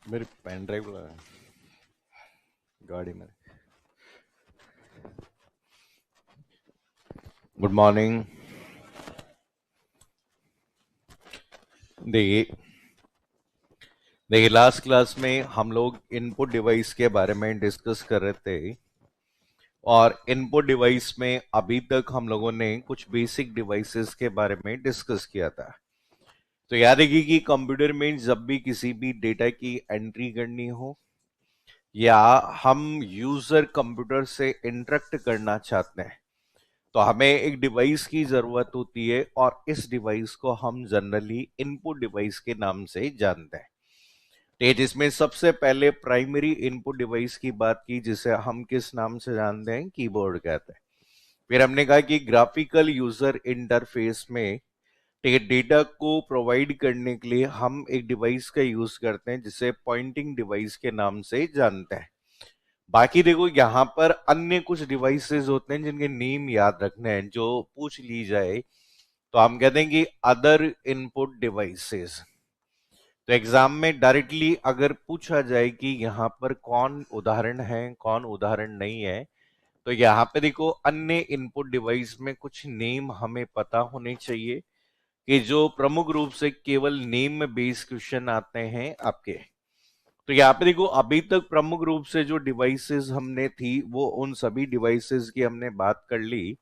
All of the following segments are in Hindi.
मेरी पेन ड्राइव गाड़ी में। Good morning. देखिए देखिए लास्ट क्लास में हम लोग इनपुट डिवाइस के बारे में डिस्कस कर रहे थे, और इनपुट डिवाइस में अभी तक हम लोगों ने कुछ बेसिक डिवाइसेस के बारे में डिस्कस किया था। तो याद रखिए कि कंप्यूटर में जब भी किसी भी डेटा की एंट्री करनी हो या हम यूजर कंप्यूटर से इंटरेक्ट करना चाहते हैं, तो हमें एक डिवाइस की जरूरत होती है, और इस डिवाइस को हम जनरली इनपुट डिवाइस के नाम से जानते हैं। तो जिसमें सबसे पहले प्राइमरी इनपुट डिवाइस की बात की, जिसे हम किस नाम से जानते हैं? कीबोर्ड कहते हैं। फिर हमने कहा कि ग्राफिकल यूजर इंटरफेस में डेटा को प्रोवाइड करने के लिए हम एक डिवाइस का यूज करते हैं, जिसे पॉइंटिंग डिवाइस के नाम से जानते हैं। बाकी देखो, यहां पर अन्य कुछ डिवाइसेस होते हैं जिनके नेम याद रखने हैं। जो पूछ ली जाए तो हम कहते हैं कि अदर इनपुट डिवाइसेस। तो एग्जाम में डायरेक्टली अगर पूछा जाए कि यहाँ पर कौन उदाहरण है, कौन उदाहरण नहीं है, तो यहाँ पे देखो, अन्य इनपुट डिवाइस में कुछ नेम हमें पता होने चाहिए, कि जो प्रमुख रूप से केवल नेम बेस्ड क्वेश्चन आते हैं आपके। तो यहाँ पे देखो, अभी तक प्रमुख रूप से जो डिवाइसेस हमने थी, वो उन सभी डिवाइसेस की हमने बात कर ली।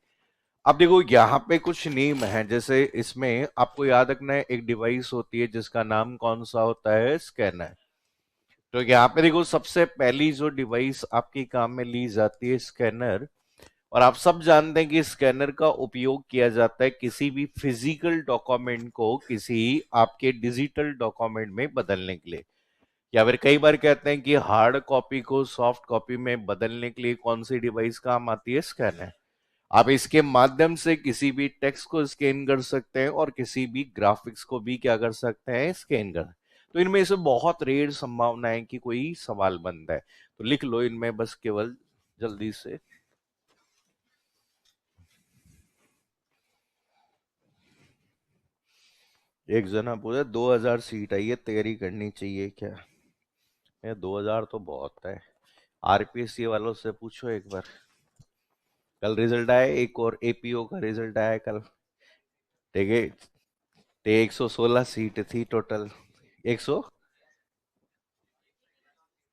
अब देखो, यहाँ पे कुछ नेम है। जैसे इसमें आपको याद रखना है, एक डिवाइस होती है जिसका नाम कौन सा होता है? स्कैनर। तो यहाँ पे देखो, सबसे पहली जो डिवाइस आपके काम में ली जाती है, स्कैनर। और आप सब जानते हैं कि स्कैनर का उपयोग किया जाता है किसी भी फिजिकल डॉक्यूमेंट को किसी आपके डिजिटल डॉक्यूमेंट में बदलने के लिए, या फिर कई बार कहते हैं कि हार्ड कॉपी को सॉफ्ट कॉपी में बदलने के लिए कौन सी डिवाइस काम आती है? स्कैनर। आप इसके माध्यम से किसी भी टेक्स्ट को स्कैन कर सकते हैं, और किसी भी ग्राफिक्स को भी क्या कर सकते हैं? स्कैन कर। तो इनमें से बहुत रेयर संभावना है कि कोई सवाल बनता है। तो लिख लो इनमें बस केवल जल्दी से। एक जना पूछा 2000 सीट आई है, तैयारी करनी चाहिए क्या? ये 2000 तो बहुत है। आरपीएससी वालों से पूछो एक बार। कल रिजल्ट आया, एक और एपीओ का रिजल्ट आया कल। ठीक है। तो 116 सीट थी टोटल। 100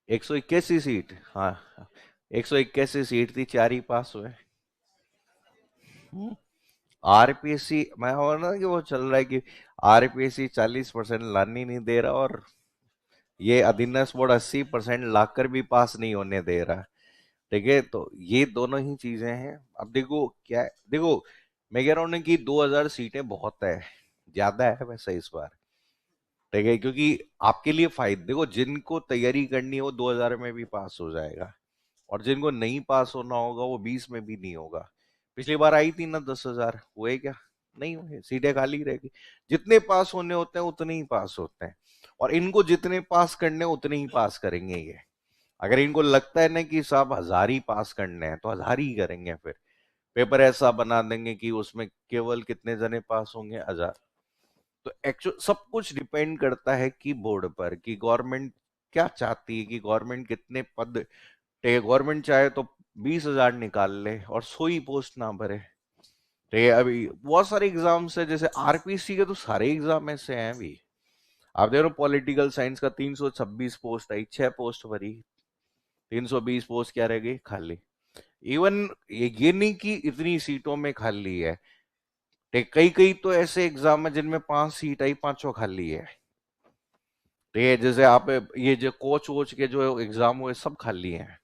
181 सीट, हाँ। 181 सीट थी, 4 ही पास हुए। आरपीएससी मैं हो ना कि वो चल रहा है कि आरपीएससी 40% लानी नहीं दे रहा, और ये अधीनस्थ बोर्ड 80% लाकर भी पास नहीं होने दे रहा। ठीक है, तो ये दोनों ही चीजें हैं। अब देखो क्या है, देखो मैं कह रहा हूँ ना कि 2000 सीटें बहुत है, ज्यादा है वैसे इस बार। ठीक है, क्योंकि आपके लिए फायदे, देखो जिनको तैयारी करनी है वो 2000 में भी पास हो जाएगा, और जिनको नहीं पास होना होगा वो 20 में भी नहीं होगा। पिछली बार आई थी ना 10,000, हुए क्या? नहीं हुए, सीटें खाली रहेगी। जितने पास होने होते हैं उतने ही पास होते हैं, और इनको जितने पास करने उतने ही पास करेंगे ये। अगर इनको लगता है ना कि साहब 1000 ही पास करने हैं, तो 1000 ही करेंगे। फिर पेपर ऐसा बना देंगे कि उसमें केवल कितने जने पास होंगे? 1000। तो एक्चुअल सब कुछ डिपेंड करता है कि बोर्ड पर, कि गवर्नमेंट क्या चाहती है, कि गवर्नमेंट कितने पद। गवर्नमेंट चाहे तो 20,000 निकाल ले और 100 ही पोस्ट ना भरे। ठीक है, अभी बहुत सारे एग्जाम्स है, जैसे आरपीसी के तो सारे एग्जाम ऐसे हैं अभी। आप देख रहे हो, पॉलिटिकल साइंस का 326 पोस्ट आई, 6 पोस्ट भरी, 320 पोस्ट क्या रह गई? खाली। इवन ये नहीं कि इतनी सीटों में खाली है। कई कई तो ऐसे एग्जाम है जिनमें 5 सीट आई, पांचों खाली है। ठीक है, जैसे आप ये जो कोच वोच के जो एग्जाम हुए सब खाली हैं।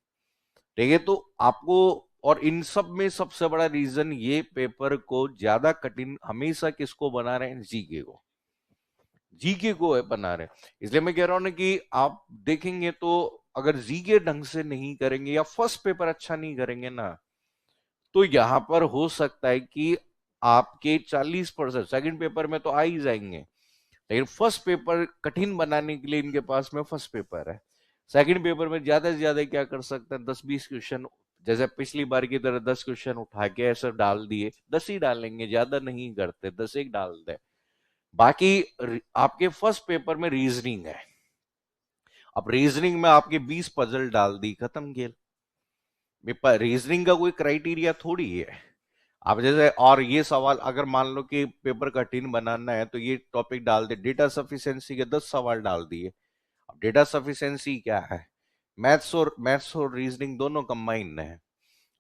ठीक है, तो आपको, और इन सब में सबसे बड़ा रीजन, ये पेपर को ज्यादा कठिन हमेशा किसको बना रहे हैं? जीके को। जीके को है बना रहे हैं। इसलिए मैं कह रहा हूं ना कि आप देखेंगे तो, अगर जीके ढंग से नहीं करेंगे या फर्स्ट पेपर अच्छा नहीं करेंगे ना, तो यहां पर हो सकता है कि आपके 40% सेकंड पेपर में तो आ ही जाएंगे, लेकिन फर्स्ट पेपर कठिन बनाने के लिए इनके पास में फर्स्ट पेपर है। सेकंड पेपर में ज्यादा से ज्यादा क्या कर सकते हैं? 10-20 क्वेश्चन, जैसे पिछली बार की तरह 10 क्वेश्चन उठा के ऐसे डाल दिए, 10 ही डालेंगे, ज्यादा नहीं करते, 10 एक डाल दे। बाकी आपके फर्स्ट पेपर में रीजनिंग है। अब रीजनिंग में आपके 20 पजल डाल दी, खत्म खेल। रीजनिंग का कोई क्राइटेरिया थोड़ी है। अब जैसे और ये सवाल अगर मान लो कि पेपर कठिन बनाना है तो ये टॉपिक डाल दे, डेटा सफिशिएंसी के 10 सवाल डाल दिए। अब डेटा सफिशिएंसी क्या है? मैथ्स और रीजनिंग दोनों कंबाइंड है।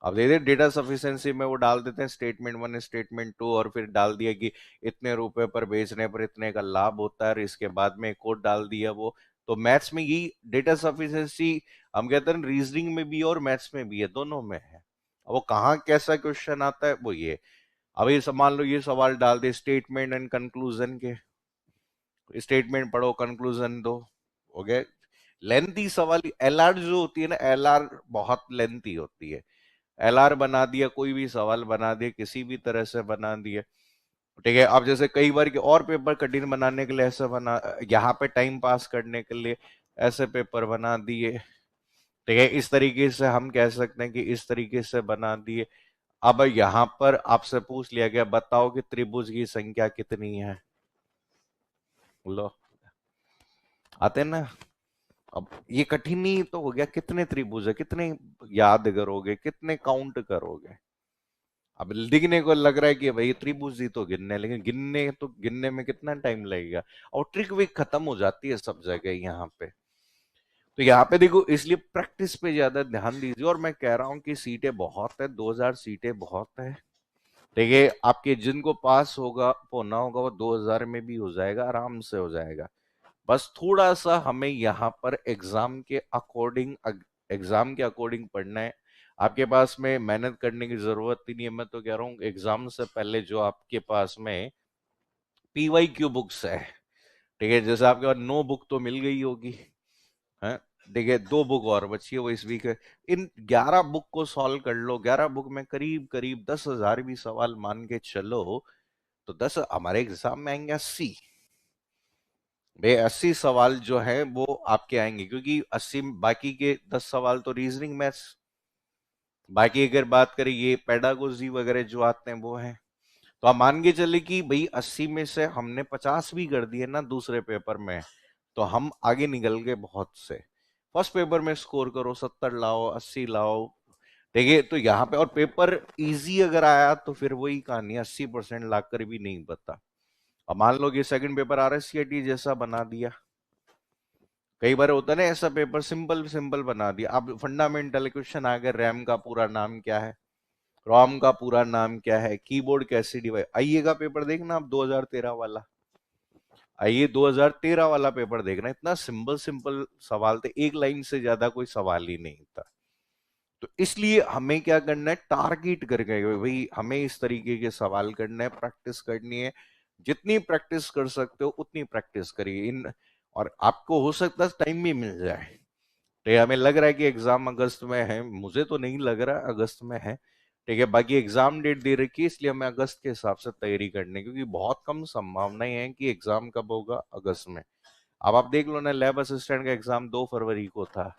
अब दे दे डेटा सफिशिएंसी में वो डाल देते हैं स्टेटमेंट 1 स्टेटमेंट 2, और फिर डाल दिया कि इतने रुपए पर बेचने पर इतने का लाभ होता है, और इसके बाद में एक कोड डाल दिया वो। तो मैथ्स में यही डेटा सफिशिएंसी हम कहते हैं, रीजनिंग में भी और मैथ्स में भी है, दोनों में है। अब वो कहाँ कैसा क्वेश्चन आता है वो ये। अब ये मान लो ये सवाल डाल दे स्टेटमेंट एंड कंक्लूजन के, स्टेटमेंट पढ़ो कंक्लूजन दो, हो गए। लेंथी सवाल, एलआर जो होती है ना, एलआर बहुत लेंथी होती है। एलआर बना दिया, कोई भी सवाल बना दिया, किसी भी तरह से बना दिया, ठीक है। अब जैसे कई बार के और पेपर कठिन बनाने के लिए ऐसा बना, यहाँ पे टाइम पास करने के लिए ऐसे पेपर बना दिए, ठीक है। इस तरीके से हम कह सकते हैं कि इस तरीके से बना दिए। अब यहाँ पर आपसे पूछ लिया गया बताओ कि त्रिभुज की संख्या कितनी है, लो आते ना। अब ये कठिन ही तो हो गया, कितने त्रिभुज है, कितने याद करोगे, कितने काउंट करोगे। अब दिखने को लग रहा है कि भाई त्रिभुज ही तो गिनने हैं, लेकिन गिनने में कितना टाइम लगेगा। और ट्रिक भी खत्म हो जाती है सब जगह यहाँ पे। तो यहाँ पे देखो, इसलिए प्रैक्टिस पे ज्यादा ध्यान दीजिए। और मैं कह रहा हूँ कि सीटें बहुत है, 2000 सीटें बहुत है, ठीक है। आपके जिनको पास होना होगा वो 2000 में भी हो जाएगा, आराम से हो जाएगा। बस थोड़ा सा हमें यहाँ पर एग्जाम के अकॉर्डिंग पढ़ना है। आपके पास में मेहनत करने की जरूरत ही नहीं है। मैं तो कह रहा हूँ एग्जाम से पहले जो आपके पास में PYQ बुक्स है, ठीक है, जैसे आपके पास 9 बुक तो मिल गई होगी, है, ठीक है, 2 बुक और बची है वो इस वीक है। इन 11 बुक को सॉल्व कर लो। 11 बुक में करीब करीब 10,000 भी सवाल मान के चलो, तो 10 हमारे एग्जाम में आएंगे 80। भाई 80 सवाल जो है वो आपके आएंगे, क्योंकि 80 बाकी के 10 सवाल तो रीजनिंग मैथ्स, बाकी अगर बात करें ये पेडागोजी वगैरह जो आते हैं वो है। तो आप मान के चले कि भाई 80 में से हमने 50 भी कर दिए ना दूसरे पेपर में, तो हम आगे निकल गए बहुत से। फर्स्ट पेपर में स्कोर करो, 70 लाओ, 80 लाओ, देखिए। तो यहाँ पे और पेपर इजी अगर आया तो फिर वही कहानी, 80% लाकर भी नहीं पता। अब मान लो कि सेकंड पेपर RSCIT जैसा बना दिया, कई बार होता है ना ऐसा पेपर सिंपल सिंपल बना दिया। अब फंडामेंटल क्वेश्चन आ गए, रैम का पूरा नाम क्या है, रोम का पूरा नाम क्या है, कीबोर्ड कैसे डिवाइस। आइए का पेपर देखना आप 2013 वाला, आइए 2013 वाला पेपर देखना, इतना सिंपल सिंपल सवाल थे, एक लाइन से ज्यादा कोई सवाल ही नहीं था। तो इसलिए हमें क्या करना है, टारगेट करके भाई हमें इस तरीके के सवाल करना है, प्रैक्टिस करनी है। जितनी प्रैक्टिस कर सकते हो उतनी प्रैक्टिस करिए इन। और आपको हो सकता है टाइम भी मिल जाए, ठीक है। हमें लग रहा है कि एग्जाम अगस्त में है, मुझे तो नहीं लग रहा अगस्त में है, ठीक है। बाकी एग्जाम डेट दे रखी है, इसलिए हमें अगस्त के हिसाब से तैयारी करनी है, क्योंकि बहुत कम संभावनाएं हैं कि एग्जाम कब होगा, अगस्त में। अब आप देख लो ना, लैब असिस्टेंट का एग्जाम 2 फरवरी को था,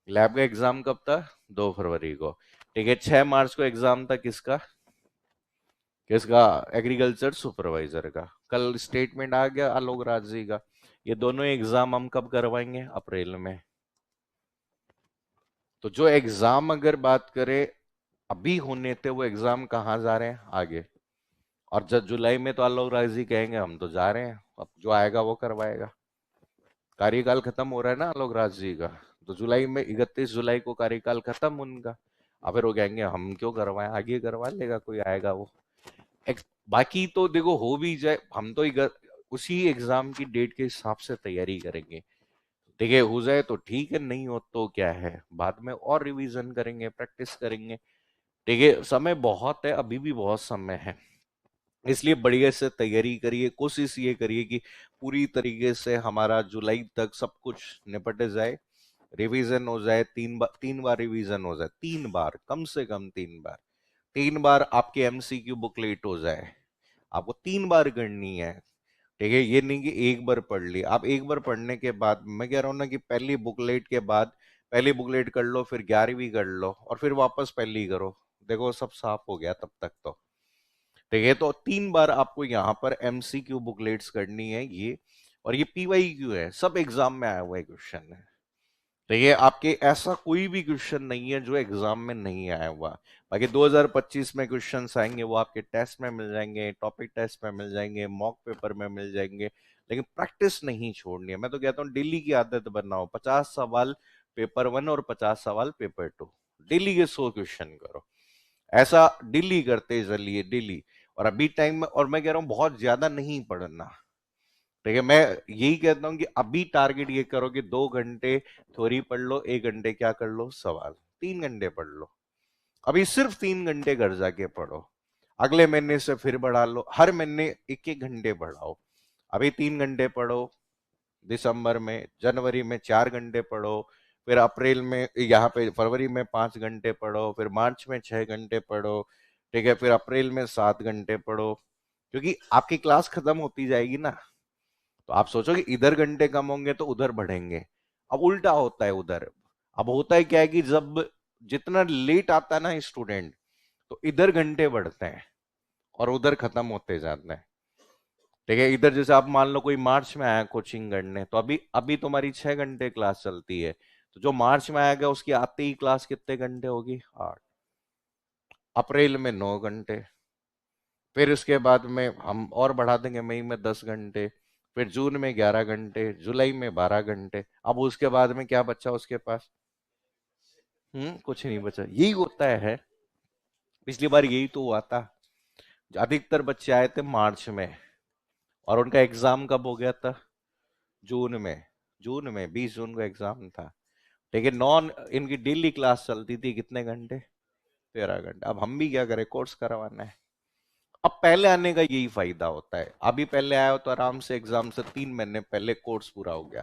लैब का एग्जाम कब था, 2 फरवरी को, ठीक है। 6 मार्च को एग्जाम था किसका, किसका, एग्रीकल्चर सुपरवाइजर का। कल स्टेटमेंट आ गया आलोक राज जी का। ये दोनों एग्जाम हम कब करवाएंगे, अप्रैल में। तो जो एग्जाम अगर बात करें अभी होने थे, वो एग्जाम कहाँ जा रहे हैं, आगे। और जब जुलाई में तो आलोक राज जी कहेंगे हम तो जा रहे हैं, अब जो आएगा वो करवाएगा। कार्यकाल खत्म हो रहा है ना आलोक राज जी का, तो जुलाई में 31 जुलाई को कार्यकाल खत्म उनका। अब फिर वो कहेंगे हम क्यों करवाएं, आगे करवा लेगा कोई आएगा वो। बाकी तो देखो हो भी जाए, हम तो उसी एग्जाम की डेट के हिसाब से तैयारी करेंगे, ठीक है। हो जाए तो ठीक है, नहीं हो तो क्या है, बाद में और रिवीजन करेंगे, प्रैक्टिस करेंगे, ठीक है। समय बहुत है, अभी भी बहुत समय है, इसलिए बढ़िया से तैयारी करिए। कोशिश ये करिए कि पूरी तरीके से हमारा जुलाई तक सब कुछ निपट जाए, रिवीजन हो जाए, 3 बार रिवीजन हो जाए, 3 बार, कम से कम 3 बार, 3 बार आपके MCQ बुकलेट हो जाए। आपको 3 बार करनी है, ठीक है। ये नहीं कि एक बार पढ़ ली। आप एक बार पढ़ने के बाद, मैं कह रहा हूं ना कि पहली बुकलेट के बाद पहली बुकलेट कर लो, फिर 11वीं कर लो, और फिर वापस पहली करो, देखो सब साफ हो गया तब तक तो, ठीक है। तो 3 बार आपको यहाँ पर MCQ बुकलेट्स करनी है ये। और ये PYQ है, सब एग्जाम में आया हुआ है क्वेश्चन है। तो ये आपके ऐसा कोई भी क्वेश्चन नहीं है जो एग्जाम में नहीं आया हुआ। बाकी 2025 में क्वेश्चंस आएंगे वो आपके टेस्ट में मिल जाएंगे, टॉपिक टेस्ट में मिल जाएंगे, मॉक पेपर में मिल जाएंगे, लेकिन प्रैक्टिस नहीं छोड़नी है। मैं तो कहता हूँ डेली की आदत बनाओ, 50 सवाल पेपर 1 और 50 सवाल पेपर 2, डेली के 100 क्वेश्चन करो। ऐसा डेली करते चलिए, डेली। और अभी टाइम में, और मैं कह रहा हूँ बहुत ज्यादा नहीं पढ़ना, ठीक है। मैं यही कहता हूं कि अभी टारगेट ये करो कि 2 घंटे थ्योरी पढ़ लो, 1 घंटे क्या कर लो, सवाल। 3 घंटे पढ़ लो, अभी सिर्फ 3 घंटे घर जाके पढ़ो। अगले महीने से फिर बढ़ा लो, हर महीने 1-1 घंटे बढ़ाओ। अभी 3 घंटे पढ़ो, दिसंबर में, जनवरी में 4 घंटे पढ़ो, फिर अप्रैल में, यहाँ पे फरवरी में 5 घंटे पढ़ो, फिर मार्च में 6 घंटे पढ़ो, ठीक है, फिर अप्रैल में 7 घंटे पढ़ो। क्योंकि आपकी क्लास खत्म होती जाएगी ना, तो आप सोचो कि इधर घंटे कम होंगे तो उधर बढ़ेंगे। अब उल्टा होता है उधर। अब होता है क्या है कि जब जितना लेट आता है ना स्टूडेंट, तो इधर घंटे बढ़ते हैं और उधर खत्म होते जाते हैं, ठीक है। इधर जैसे आप मान लो कोई मार्च में आया कोचिंग करने, तो अभी अभी तुम्हारी 6 घंटे क्लास चलती है, तो जो मार्च में आएगा उसकी आते ही क्लास कितने घंटे होगी, 8। अप्रैल में 9 घंटे, फिर उसके बाद में हम और बढ़ा देंगे, मई में 10 घंटे, फिर जून में 11 घंटे, जुलाई में 12 घंटे। अब उसके बाद में क्या बचा उसके पास, कुछ नहीं बचा। यही होता है, पिछली बार यही तो हुआ था। अधिकतर बच्चे आए थे मार्च में, और उनका एग्जाम कब हो गया था, जून में। जून में 20 जून को एग्जाम था, लेकिन नॉन इनकी डेली क्लास चलती थी कितने घंटे, 13 घंटे। अब हम भी क्या करें, कोर्स करवाना है। अब पहले आने का यही फायदा होता है, अभी पहले आया हो तो आराम से एग्जाम से 3 महीने पहले कोर्स पूरा हो गया,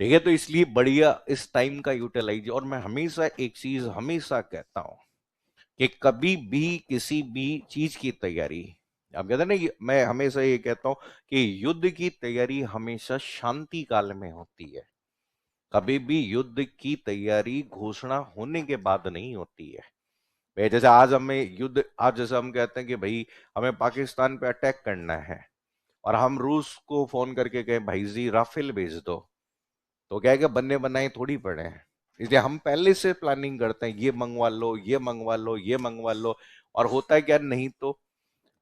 ठीक है। तो इसलिए बढ़िया इस टाइम का यूटिलाइज। और मैं हमेशा एक चीज हमेशा कहता हूं कि कभी भी किसी भी चीज की तैयारी, आप कहते हैं ना, मैं हमेशा ये कहता हूं कि युद्ध की तैयारी हमेशा शांति काल में होती है। कभी भी युद्ध की तैयारी घोषणा होने के बाद नहीं होती है। जैसे आज हमें युद्ध, आज जैसे हम कहते हैं कि भाई हमें पाकिस्तान पे अटैक करना है, और हम रूस को फोन करके कहें भाई जी राफेल भेज दो, तो क्या है कि बनने बनाए थोड़ी पड़े हैं। इसलिए हम पहले से प्लानिंग करते हैं, ये मंगवा लो, ये मंगवा लो, ये मंगवा लो। और होता है क्या, नहीं तो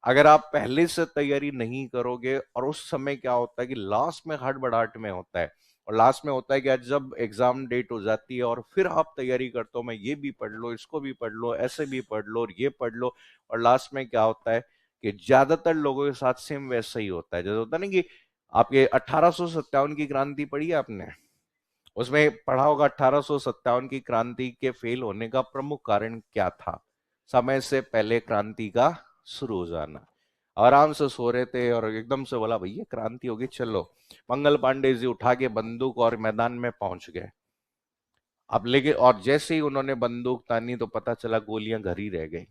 अगर आप पहले से तैयारी नहीं करोगे, और उस समय क्या होता है कि लास्ट में हड़बड़ाहट में होता है, और लास्ट में होता है कि आज जब एग्जाम डेट हो जाती है और फिर आप तैयारी करते हो, मैं ये भी पढ़ लो, इसको भी पढ़ लो, ऐसे भी पढ़ लो और ये पढ़ लो, और लास्ट में क्या होता है कि ज्यादातर लोगों के साथ सेम वैसा ही होता है। जैसे होता है ना कि आपके 1857 की क्रांति पढ़ी है आपने, उसमें पढ़ा होगा 1857 की क्रांति के फेल होने का प्रमुख कारण क्या था, समय से पहले क्रांति का शुरू हो जाना। आराम से सो रहे थे और एकदम से बोला भैया क्रांति होगी, चलो। मंगल पांडे जी उठा के बंदूक और मैदान में पहुंच गए। अब लेके, और जैसे ही उन्होंने बंदूक तानी तो पता चला गोलियां घर ही रह गई।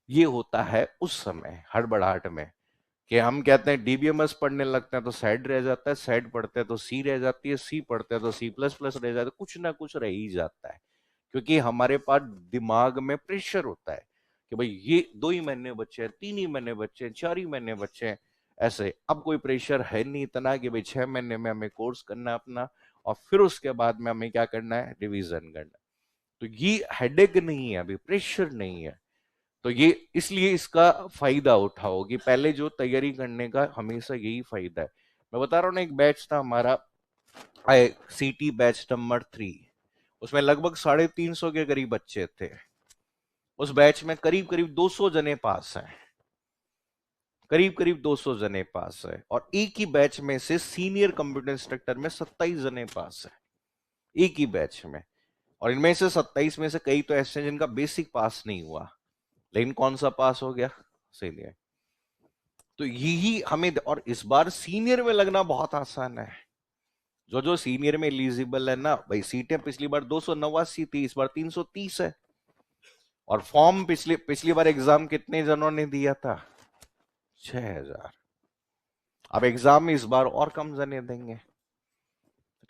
ये होता है उस समय हड़बड़ाहट में, कि हम कहते हैं डीबीएमएस पढ़ने लगते हैं तो सेड रह जाता है, सेड पढ़ते हैं तो सी रह जाती है, सी पढ़ते हैं तो C++ रह जाता है, कुछ ना कुछ रह ही जाता है। क्योंकि हमारे पास दिमाग में प्रेशर होता है कि भाई ये 2 ही महीने बच्चे हैं, 3 ही महीने बच्चे हैं, 4 ही महीने बच्चे हैं, ऐसे। अब कोई प्रेशर है नहीं इतना कि भाई 6 महीने में हमें कोर्स करना है अपना, और फिर उसके बाद में हमें क्या करना है, रिवीजन करना है। तो ये हेडेक नहीं है, अभी प्रेशर नहीं है। तो ये इसलिए इसका फायदा उठाओ कि पहले जो तैयारी करने का हमेशा यही फायदा है। मैं बता रहा हूँ ना, एक बैच था हमारा, CT बैच नंबर 3, उसमें लगभग 350 के करीब बच्चे थे। उस बैच में करीब करीब 200 जने पास हैं, करीब करीब 200 जने पास है। और एक ही बैच में से सीनियर कंप्यूटर इंस्ट्रक्टर में 27 जने पास है, एक ही बैच में। और इनमें से 27 में से कई तो ऐसे हैं जिनका बेसिक पास नहीं हुआ, लेकिन कौन सा पास हो गया, सीनियर। तो यही हमें, और इस बार सीनियर में लगना बहुत आसान है। जो जो सीनियर में एलिजिबल है ना भाई, सीटें पिछली बार 289 थी, इस बार 330 है। और फॉर्म पिछली पिछली बार एग्जाम कितने जनों ने दिया था, 6000। अब एग्जाम में इस बार और कम जने देंगे,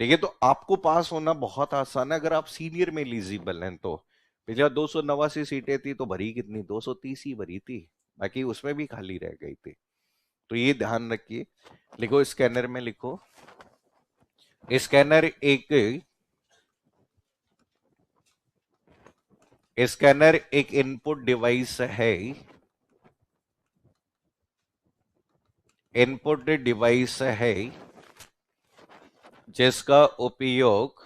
ठीक है। तो आपको पास होना बहुत आसान है अगर आप सीनियर में एलिजिबल हैं तो। पिछले बार 289 सीटें थी तो भरी कितनी, 230 ही भरी थी, बाकी उसमें भी खाली रह गई थी। तो ये ध्यान रखिए, लिखो स्कैनर में, लिखो स्कैनर एक इनपुट डिवाइस है, इनपुट डिवाइस है जिसका उपयोग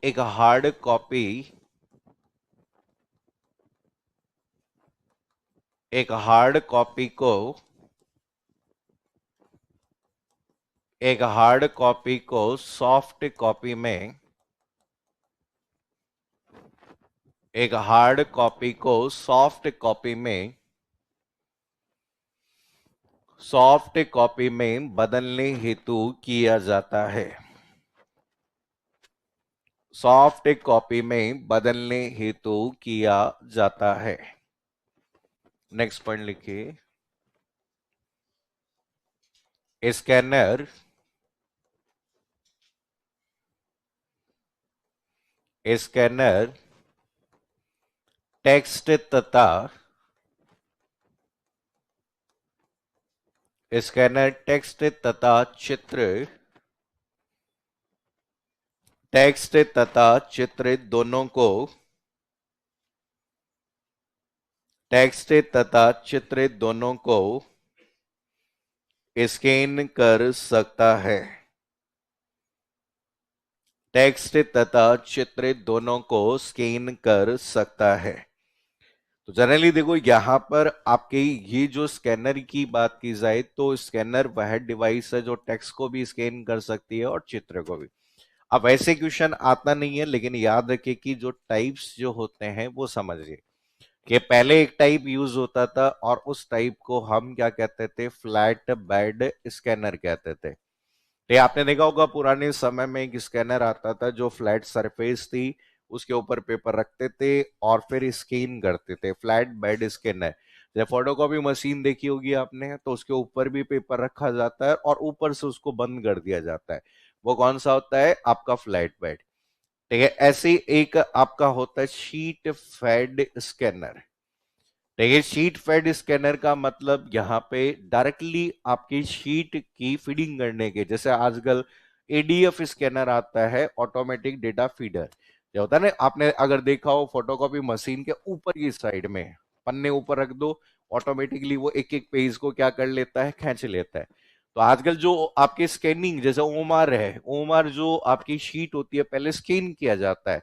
एक हार्ड कॉपी, एक हार्ड कॉपी को एक हार्ड कॉपी को सॉफ्ट कॉपी में एक हार्ड कॉपी को सॉफ्ट कॉपी में बदलने हेतु किया जाता है, सॉफ्ट कॉपी में बदलने हेतु किया जाता है। नेक्स्ट पॉइंट लिखिए, स्कैनर स्कैनर टेक्स्ट तथा स्कैनर टेक्स्ट तथा चित्र टेक्स्ट तथा चित्र दोनों को टेक्स्ट तथा चित्र दोनों को स्कैन कर सकता है, टेक्स्ट तथा चित्र दोनों को स्कैन कर सकता है। तो जनरली देखो यहां पर आपके ये जो स्कैनर की बात की जाए तो स्कैनर वह डिवाइस है जो टेक्स्ट को भी स्कैन कर सकती है और चित्र को भी। अब वैसे क्वेश्चन आता नहीं है, लेकिन याद रखिए कि जो टाइप्स जो होते हैं वो समझिए कि पहले एक टाइप यूज होता था और उस टाइप को हम क्या कहते थे, फ्लैट बेड स्कैनर कहते थे। तो आपने देखा होगा पुराने समय में एक स्कैनर आता था जो फ्लैट सरफेस थी, उसके ऊपर पेपर रखते थे और फिर स्कैन करते थे, फ्लैट बेड स्कैनर। जब फोटोकॉपी मशीन देखी होगी आपने तो उसके ऊपर भी पेपर रखा जाता है और ऊपर से उसको बंद कर दिया जाता है, वो कौन सा होता है, आपका फ्लैट बेड। ठीक है, ऐसे एक आपका होता है शीट फेड स्कैनर। देखिए शीट फेड स्कैनर का मतलब यहां पे डायरेक्टली आपकी शीट की फीडिंग करने के, जैसे आजकल एडीएफ स्कैनर आता है, ऑटोमेटिक डेटा फीडर, जो होता है ना, आपने अगर देखा हो फोटोकॉपी मशीन के ऊपर की साइड में पन्ने ऊपर रख दो, ऑटोमेटिकली वो एक एक पेज को क्या कर लेता है, खींच लेता है। तो आजकल जो आपके स्कैनिंग, जैसे ओमार है, ओमार जो आपकी शीट होती है पहले स्कैन किया जाता है,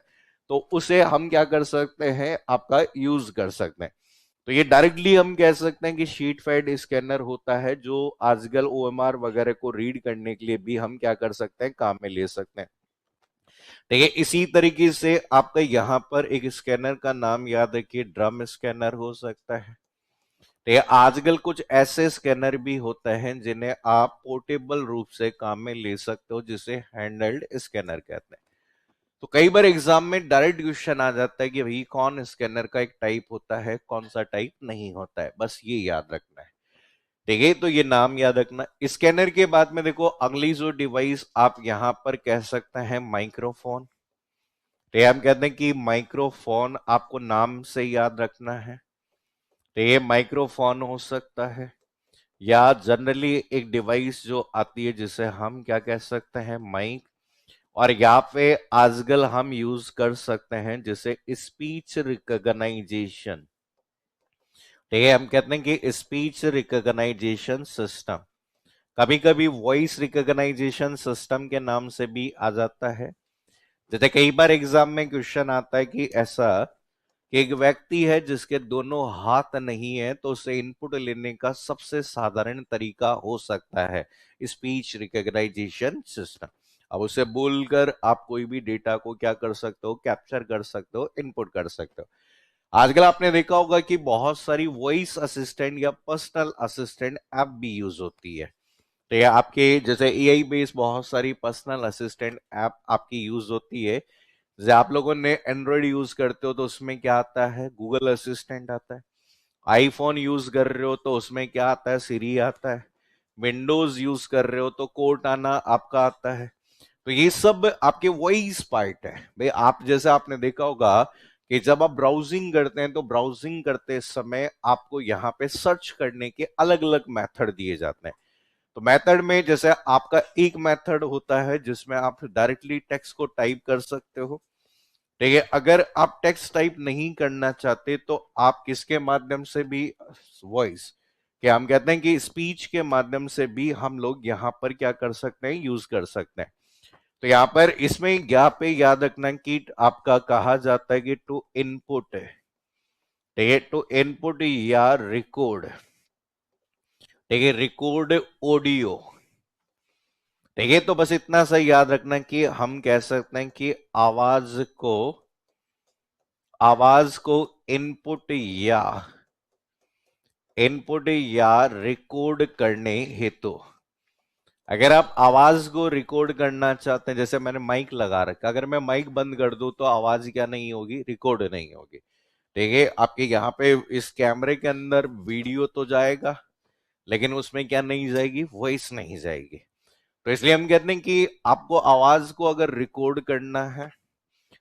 तो उसे हम क्या कर सकते हैं, आपका यूज कर सकते हैं। तो ये डायरेक्टली हम कह सकते हैं कि शीट फेड स्कैनर होता है जो आजकल ओएमआर वगैरह को रीड करने के लिए भी हम क्या कर सकते हैं, काम में ले सकते हैं। ठीक है, इसी तरीके से आपका यहां पर एक स्कैनर का नाम याद रखिए, ड्रम स्कैनर हो सकता है। ठीक है, आजकल कुछ ऐसे स्कैनर भी होते हैं जिन्हें आप पोर्टेबल रूप से काम में ले सकते हो, जिसे हैंडल्ड स्कैनर कहते हैं। तो कई बार एग्जाम में डायरेक्ट क्वेश्चन आ जाता है कि भाई कौन स्कैनर का एक टाइप होता है, कौन सा टाइप नहीं होता है, बस ये याद रखना है। ठीक है, तो ये नाम याद रखना। स्कैनर के बाद में देखो अगली जो डिवाइस आप यहां पर कह सकते हैं, माइक्रोफोन। तो हम कहते हैं कि माइक्रोफोन आपको नाम से याद रखना है। तो ये माइक्रोफोन हो सकता है, या जनरली एक डिवाइस जो आती है जिसे हम क्या कह सकते हैं, माइक। और यहाँ पे आजकल हम यूज कर सकते हैं जिसे स्पीच रिकॉग्नाइजेशन। ठीक है, हम कहते हैं कि स्पीच रिकॉग्नाइजेशन सिस्टम, कभी कभी वॉइस रिकॉग्नाइजेशन सिस्टम के नाम से भी आ जाता है। जैसे कई बार एग्जाम में क्वेश्चन आता है कि ऐसा कि एक व्यक्ति है जिसके दोनों हाथ नहीं है, तो उसे इनपुट लेने का सबसे साधारण तरीका हो सकता है स्पीच रिकॉग्नाइजेशन सिस्टम। अब उसे बोलकर आप कोई भी डेटा को क्या कर सकते हो, कैप्चर कर सकते हो, इनपुट कर सकते हो। आजकल आपने देखा होगा कि बहुत सारी वॉइस असिस्टेंट या पर्सनल असिस्टेंट ऐप भी यूज होती है। तो ये आपके जैसे एआई बेस्ड बहुत सारी पर्सनल असिस्टेंट ऐप आपकी यूज होती है। जैसे आप लोगों ने एंड्रॉइड यूज करते हो तो उसमें क्या आता है, गूगल असिस्टेंट आता है। आईफोन यूज कर रहे हो तो उसमें क्या आता है, सीरी आता है। विंडोज यूज कर रहे हो तो कोर्टाना आपका आता है। तो ये सब आपके वॉइस पार्ट है भाई। आप जैसे आपने देखा होगा कि जब आप ब्राउजिंग करते हैं तो ब्राउजिंग करते समय आपको यहाँ पे सर्च करने के अलग अलग मेथड दिए जाते हैं। तो मेथड में जैसे आपका एक मेथड होता है जिसमें आप डायरेक्टली टेक्स्ट को टाइप कर सकते हो, ठीक है। अगर आप टेक्स्ट टाइप नहीं करना चाहते तो आप किसके माध्यम से भी, वॉइस, क्या हम कहते हैं कि स्पीच के माध्यम से भी हम लोग यहां पर क्या कर सकते हैं, यूज कर सकते हैं। तो यहां पर इसमें यहाँ पे याद रखना कि आपका कहा जाता है कि टू इनपुट, ठीक है, टू इनपुट या रिकॉर्ड, ठीक है, रिकॉर्ड ऑडियो, ठीक है। तो बस इतना सा याद रखना कि हम कह सकते हैं कि आवाज को इनपुट या रिकॉर्ड करने हेतु, अगर आप आवाज को रिकॉर्ड करना चाहते हैं, जैसे मैंने माइक लगा रखा, अगर मैं माइक बंद कर दूं तो आवाज क्या नहीं होगी, रिकॉर्ड नहीं होगी, ठीक है। आपके यहाँ पे इस कैमरे के अंदर वीडियो तो जाएगा, लेकिन उसमें क्या नहीं जाएगी, वॉइस नहीं जाएगी। तो इसलिए हम कहते हैं कि आपको आवाज को अगर रिकॉर्ड करना है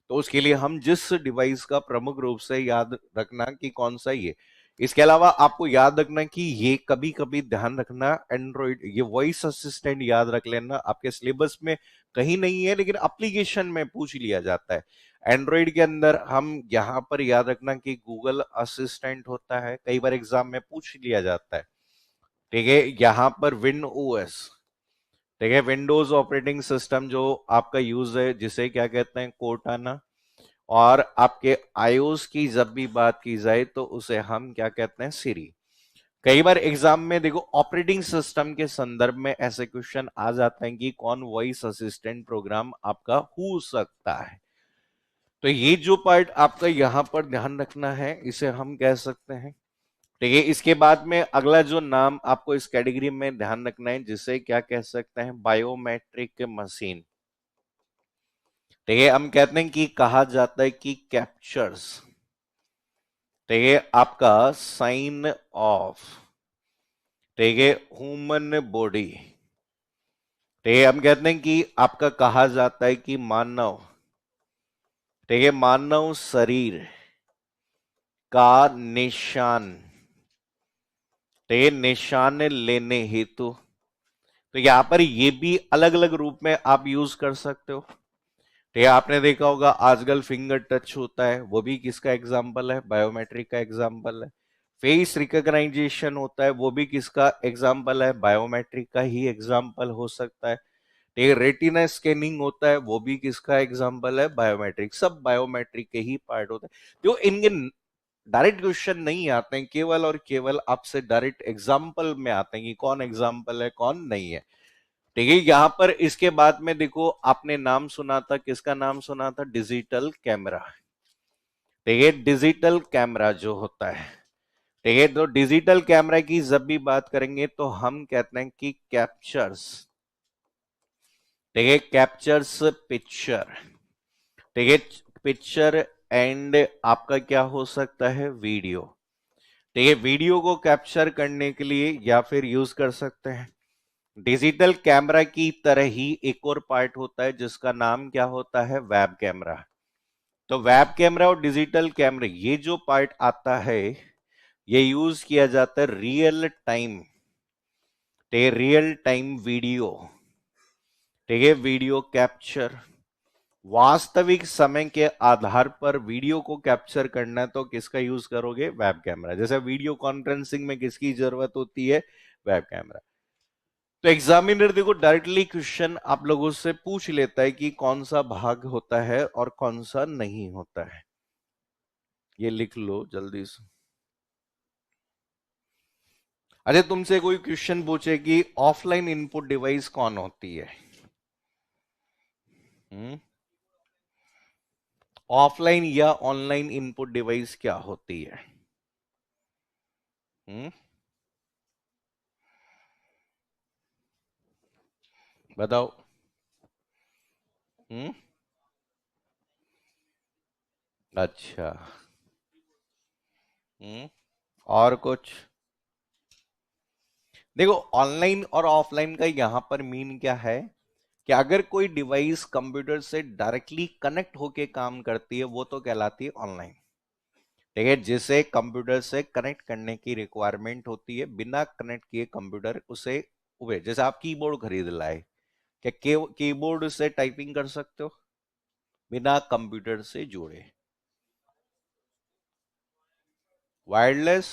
तो उसके लिए हम जिस डिवाइस का प्रमुख रूप से याद रखना कि कौन सा ये, इसके अलावा आपको याद रखना कि ये कभी कभी ध्यान रखना, एंड्रॉइड ये वॉइस असिस्टेंट याद रख लेना, आपके सिलेबस में कहीं नहीं है लेकिन एप्लीकेशन में पूछ लिया जाता है। एंड्रॉइड के अंदर हम यहां पर याद रखना कि गूगल असिस्टेंट होता है, कई बार एग्जाम में पूछ लिया जाता है, ठीक है। यहां पर विन ओएस, ठीक है, विंडोज ऑपरेटिंग सिस्टम जो आपका यूज है, जिसे क्या कहते हैं, कोर्टाना। और आपके आयोस की जब भी बात की जाए तो उसे हम क्या कहते हैं, सिरी। कई बार एग्जाम में देखो ऑपरेटिंग सिस्टम के संदर्भ में ऐसे क्वेश्चन आ जाते हैं कि कौन वॉइस असिस्टेंट प्रोग्राम आपका हो सकता है। तो ये जो पार्ट आपका यहां पर ध्यान रखना है इसे हम कह सकते हैं, ठीक है। इसके बाद में अगला जो नाम आपको इस कैटेगरी में ध्यान रखना है, जिसे क्या कह सकते हैं, बायोमेट्रिक मशीन, ठीक है। हम कहते हैं कि कहा जाता है कि कैप्चर्स, ठीक है, आपका साइन ऑफ, ठीक है, ह्यूमन बॉडी, ठीक है। हम कहते हैं कि आपका कहा जाता है कि मानव, ठीक है, मानव शरीर का निशान, ठीक है, निशान लेने हेतु। तो यहां पर ये भी अलग अलग रूप में आप यूज कर सकते हो, ठीक है। आपने देखा होगा आजकल फिंगर टच होता है, वो भी किसका एग्जाम्पल है, बायोमेट्रिक का एग्जाम्पल है। फेस रिकॉग्नाइजेशन होता है, वो भी किसका एग्जाम्पल है, बायोमेट्रिक का ही एग्जाम्पल हो सकता है, ठीक है। रेटिना स्कैनिंग होता है, वो भी किसका एग्जाम्पल है, बायोमेट्रिक। सब बायोमेट्रिक के ही पार्ट होते हैं। तो इनके डायरेक्ट क्वेश्चन नहीं आते हैं, केवल और केवल आपसे डायरेक्ट एग्जाम्पल में आते हैं कि कौन एग्जाम्पल है कौन नहीं है, ठीक है। यहां पर इसके बाद में देखो, आपने नाम सुना था, किसका नाम सुना था, डिजिटल कैमरा, ठीक है। डिजिटल कैमरा जो होता है, ठीक है, तो डिजिटल कैमरा की जब भी बात करेंगे तो हम कहते हैं कि कैप्चर्स, ठीक है, कैप्चर्स पिक्चर, ठीक है, पिक्चर एंड आपका क्या हो सकता है, वीडियो, ठीक है। वीडियो को कैप्चर करने के लिए या फिर यूज कर सकते हैं। डिजिटल कैमरा की तरह ही एक और पार्ट होता है जिसका नाम क्या होता है, वेब कैमरा। तो वेब कैमरा और डिजिटल कैमरा ये जो पार्ट आता है, ये यूज किया जाता है रियल टाइम वीडियो, ठीक है, वीडियो कैप्चर। वास्तविक समय के आधार पर वीडियो को कैप्चर करना है तो किसका यूज करोगे, वेब कैमरा। जैसे वीडियो कॉन्फ्रेंसिंग में किसकी जरूरत होती है, वेब कैमरा। तो एग्जामिनर देखो डायरेक्टली क्वेश्चन आप लोगों से पूछ लेता है कि कौन सा भाग होता है और कौन सा नहीं होता है। ये लिख लो जल्दी से। अरे तुमसे कोई क्वेश्चन पूछे कि ऑफलाइन इनपुट डिवाइस कौन होती है, ऑफलाइन या ऑनलाइन इनपुट डिवाइस क्या होती है, हम्म बताओ। हम्म अच्छा। हम्म और कुछ। देखो ऑनलाइन और ऑफलाइन का यहां पर मीन क्या है, कि अगर कोई डिवाइस कंप्यूटर से डायरेक्टली कनेक्ट होके काम करती है वो तो कहलाती है ऑनलाइन। ठीक है, जिसे कंप्यूटर से कनेक्ट करने की रिक्वायरमेंट होती है, बिना कनेक्ट किए कंप्यूटर उसे उबे, जैसे आप कीबोर्ड खरीद लाए, क्या कीबोर्ड से टाइपिंग कर सकते हो बिना कंप्यूटर से जुड़े? वायरलेस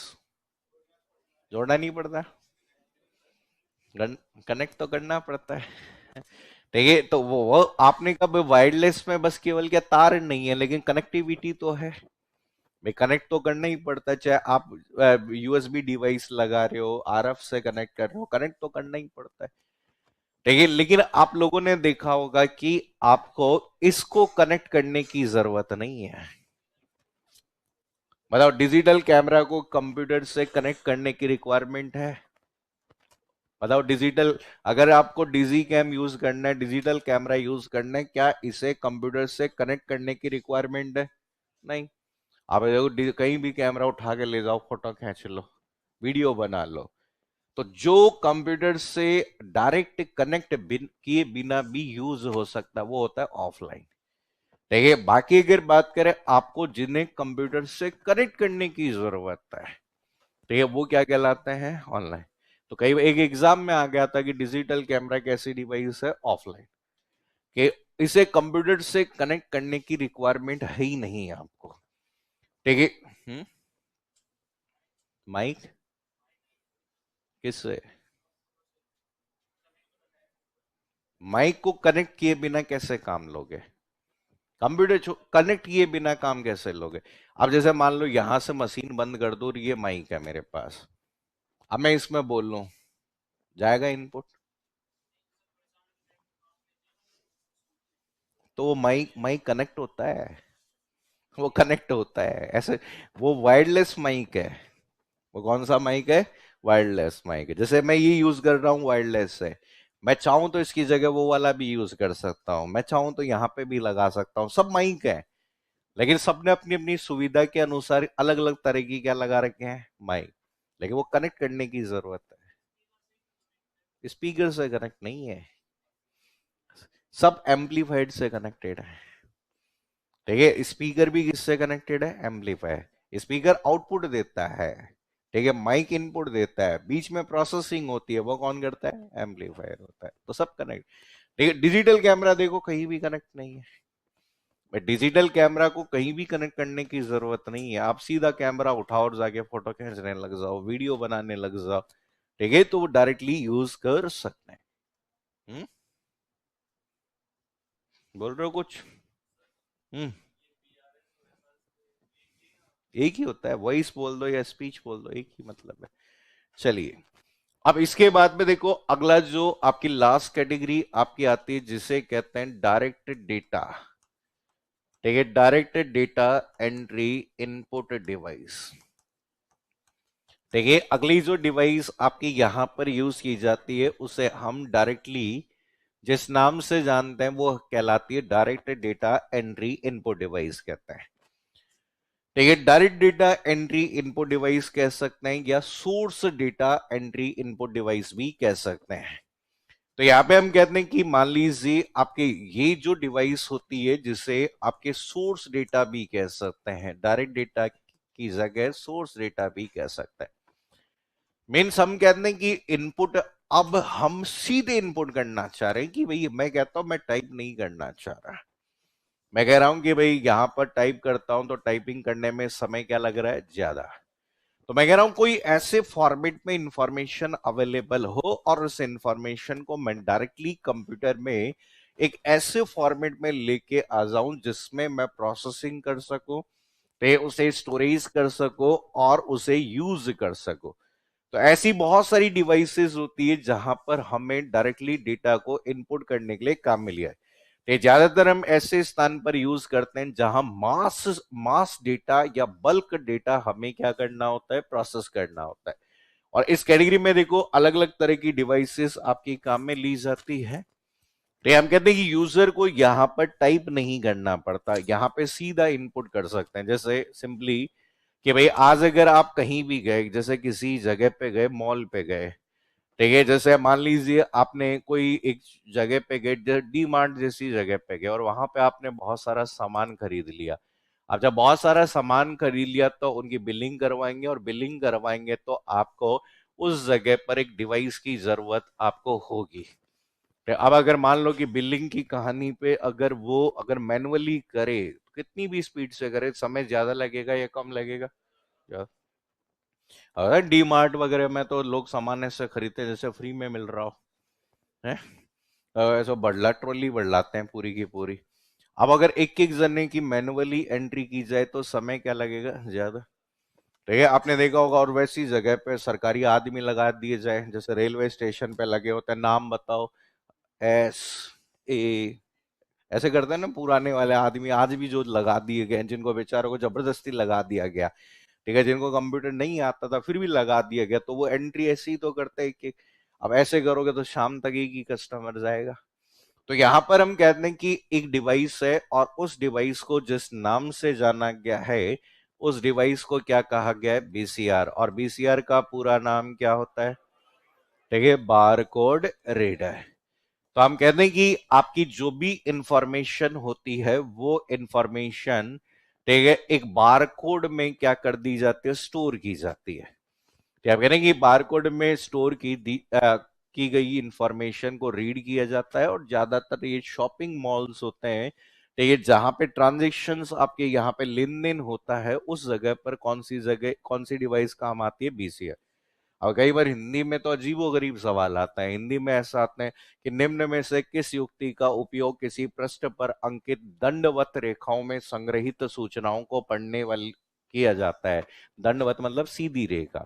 जोड़ना नहीं पड़ता, कनेक्ट तो करना पड़ता है। ठीक है, तो वो आपने कब वायरलेस में बस केवल क्या तार नहीं है, लेकिन कनेक्टिविटी तो है भाई, कनेक्ट तो करना ही पड़ता है। चाहे आप यूएसबी डिवाइस लगा रहे हो, आरएफ से कनेक्ट कर रहे हो, कनेक्ट तो करना ही पड़ता है। ठीक है, लेकिन आप लोगों ने देखा होगा कि आपको इसको कनेक्ट करने की जरूरत नहीं है। मतलब डिजिटल कैमरा को कंप्यूटर से कनेक्ट करने की रिक्वायरमेंट है? बताओ, डिजिटल, अगर आपको डिजी कैम यूज करना है, डिजिटल कैमरा यूज करना है, क्या इसे कंप्यूटर से कनेक्ट करने की रिक्वायरमेंट है? नहीं। आप देखो, कहीं भी कैमरा उठा के ले जाओ, फोटो खींच लो, वीडियो बना लो, तो जो कंप्यूटर से डायरेक्ट कनेक्ट किए बिना भी यूज हो सकता है वो होता है ऑफलाइन। देखिए, बाकी अगर बात करें आपको जिन्हें कंप्यूटर से कनेक्ट करने की जरूरत है, ठीक है, वो क्या कहलाते हैं? ऑनलाइन। तो कई एक एग्जाम में आ गया था कि डिजिटल कैमरा एक ऐसी डिवाइस है ऑफलाइन कि इसे कंप्यूटर से कनेक्ट करने की रिक्वायरमेंट है ही नहीं आपको। ठीक है। माइक किससे? माइक को कनेक्ट किए बिना कैसे काम लोगे? कंप्यूटर कनेक्ट किए बिना काम कैसे लोगे? अब जैसे मान लो यहां से मशीन बंद कर दो और ये माइक है मेरे पास, अब मैं इसमें बोल लूं, जाएगा इनपुट? तो वो माइक माइक कनेक्ट होता है? वो कनेक्ट होता है ऐसे? वो वायरलेस माइक है। वो कौन सा माइक है? वायरलेस माइक है। जैसे मैं ये यूज कर रहा हूँ वायरलेस है, मैं चाहूं तो इसकी जगह वो वाला भी यूज कर सकता हूँ, मैं चाहूं तो यहाँ पे भी लगा सकता हूँ, सब माइक है। लेकिन सबने अपनी अपनी सुविधा के अनुसार अलग अलग तरह की क्या लगा रखे हैं? माइक। लेकिन वो कनेक्ट करने की जरूरत है, स्पीकर से कनेक्ट नहीं है, सब एम्पलीफाइड से कनेक्टेड है। ठीक है, स्पीकर भी किससे कनेक्टेड है? एम्पलीफायर। स्पीकर आउटपुट देता है, ठीक है, माइक इनपुट देता है, बीच में प्रोसेसिंग होती है, वो कौन करता है? एम्पलीफायर होता है। तो सब कनेक्ट। ठीक है, डिजिटल कैमरा देखो कहीं भी कनेक्ट नहीं है। डिजिटल कैमरा को कहीं भी कनेक्ट करने की जरूरत नहीं है, आप सीधा कैमरा उठाओ और जाके फोटो खींचने लग जाओ, वीडियो बनाने लग जाओ, ठीक है, तो वो डायरेक्टली यूज कर सकते हैं। हम्म बोल रहे हो कुछ? हम्म एक ही होता है, वॉइस बोल दो या स्पीच बोल दो, एक ही मतलब है। चलिए, अब इसके बाद में देखो, अगला जो आपकी लास्ट कैटेगरी आपकी आती है जिसे कहते हैं डायरेक्ट डेटा। ठीक है, direct data entry input device. देखिए, अगली जो डिवाइस आपकी यहां पर यूज की जाती है उसे हम डायरेक्टली जिस नाम से जानते हैं वो कहलाती है direct data entry input device कहते हैं। ठीक है, direct data entry input device कह सकते हैं या source data entry input device भी कह सकते हैं। तो यहां पे हम कहते हैं कि मान लीजिए आपके ये जो डिवाइस होती है जिसे आपके सोर्स डेटा भी कह सकते हैं, डायरेक्ट डेटा की जगह सोर्स डेटा भी कह सकते हैं। मीन्स हम कहते हैं कि इनपुट, अब हम सीधे इनपुट करना चाह रहे हैं कि भाई, मैं कहता हूं मैं टाइप नहीं करना चाह रहा, मैं कह रहा हूं कि भाई यहां पर टाइप करता हूं तो टाइपिंग करने में समय क्या लग रहा है? ज्यादा। तो मैं कह रहा हूं कोई ऐसे फॉर्मेट में इंफॉर्मेशन अवेलेबल हो और उस इंफॉर्मेशन को मैं डायरेक्टली कंप्यूटर में एक ऐसे फॉर्मेट में लेके आ जाऊं जिसमें मैं प्रोसेसिंग कर सकूं, पे उसे स्टोरेज कर सको और उसे यूज कर सको। तो ऐसी बहुत सारी डिवाइसेस होती है जहां पर हमें डायरेक्टली डेटा को इनपुट करने के लिए काम मिल गया है। तो ज्यादातर हम ऐसे स्थान पर यूज करते हैं जहां मास मास डेटा या बल्क डेटा हमें क्या करना होता है? प्रोसेस करना होता है। और इस कैटेगरी में देखो अलग अलग तरह की डिवाइसेस आपकी काम में ली जाती है। तो हम कहते हैं कि यूजर को यहां पर टाइप नहीं करना पड़ता, यहां पे सीधा इनपुट कर सकते हैं। जैसे सिंपली कि भाई आज अगर आप कहीं भी गए, जैसे किसी जगह पे गए, मॉल पे गए, ठीक है, जैसे मान लीजिए आपने कोई एक जगह पे गए, जैसे डी मार्ट जैसी जगह पे गए और वहां पे आपने बहुत सारा सामान खरीद लिया। अब जब बहुत सारा सामान खरीद लिया तो उनकी बिलिंग करवाएंगे, और बिलिंग करवाएंगे तो आपको उस जगह पर एक डिवाइस की जरूरत आपको होगी। तो अब अगर मान लो कि बिलिंग की कहानी पे अगर वो अगर मैनुअली करे, कितनी भी स्पीड से करे, समय ज्यादा लगेगा या कम लगेगा? अगर डी मार्ट वगैरह में तो लोग सामान ऐसे खरीदते हैं जैसे फ्री में मिल रहा हो है। ऐसा बड़ला ट्रॉली बढ़लाते हैं पूरी की पूरी। अब अगर एक एक जने की मैनुअली एंट्री की जाए तो समय क्या लगेगा? ज्यादा। ठीक है, आपने देखा होगा। और वैसी जगह पे सरकारी आदमी लगा दिए जाए, जैसे रेलवे स्टेशन पे लगे होते हैं, नाम बताओ, एस ए, ऐसे करते हैं ना पुराने वाले आदमी, आज भी जो लगा दिए गए हैं, जिनको बेचारों को जबरदस्ती लगा दिया गया। ठीक है, जिनको कंप्यूटर नहीं आता था फिर भी लगा दिया गया, तो वो एंट्री ऐसी ही तो करते हैं कि अब ऐसे करोगे तो शाम तक ही कस्टमर जाएगा। तो यहां पर हम कहते हैं कि एक डिवाइस है और उस डिवाइस को जिस नाम से जाना गया है उस डिवाइस को क्या कहा गया है? बीसीआर। और बीसीआर का पूरा नाम क्या होता है? ठीक है, बार कोड रीडर। तो हम कहते हैं कि आपकी जो भी इंफॉर्मेशन होती है वो इंफॉर्मेशन, ठीक है, एक बार कोड में क्या कर दी जाती है? स्टोर की जाती है। क्या आप कह रहे हैं कि बारकोड में स्टोर की गई इंफॉर्मेशन को रीड किया जाता है, और ज्यादातर ये शॉपिंग मॉल्स होते हैं, तो ये जहां पे ट्रांजेक्शन्स आपके यहाँ पे लेन देन होता है उस जगह पर कौन सी डिवाइस काम आती है? बीसीआर। और कई बार हिंदी में तो अजीबोगरीब सवाल आता है। हिंदी में ऐसा आता है कि निम्न में से किस युक्ति का उपयोग किसी पृष्ठ पर अंकित दंडवत रेखाओं में संग्रहित सूचनाओं को पढ़ने वाली किया जाता है? दंडवत मतलब सीधी रेखा।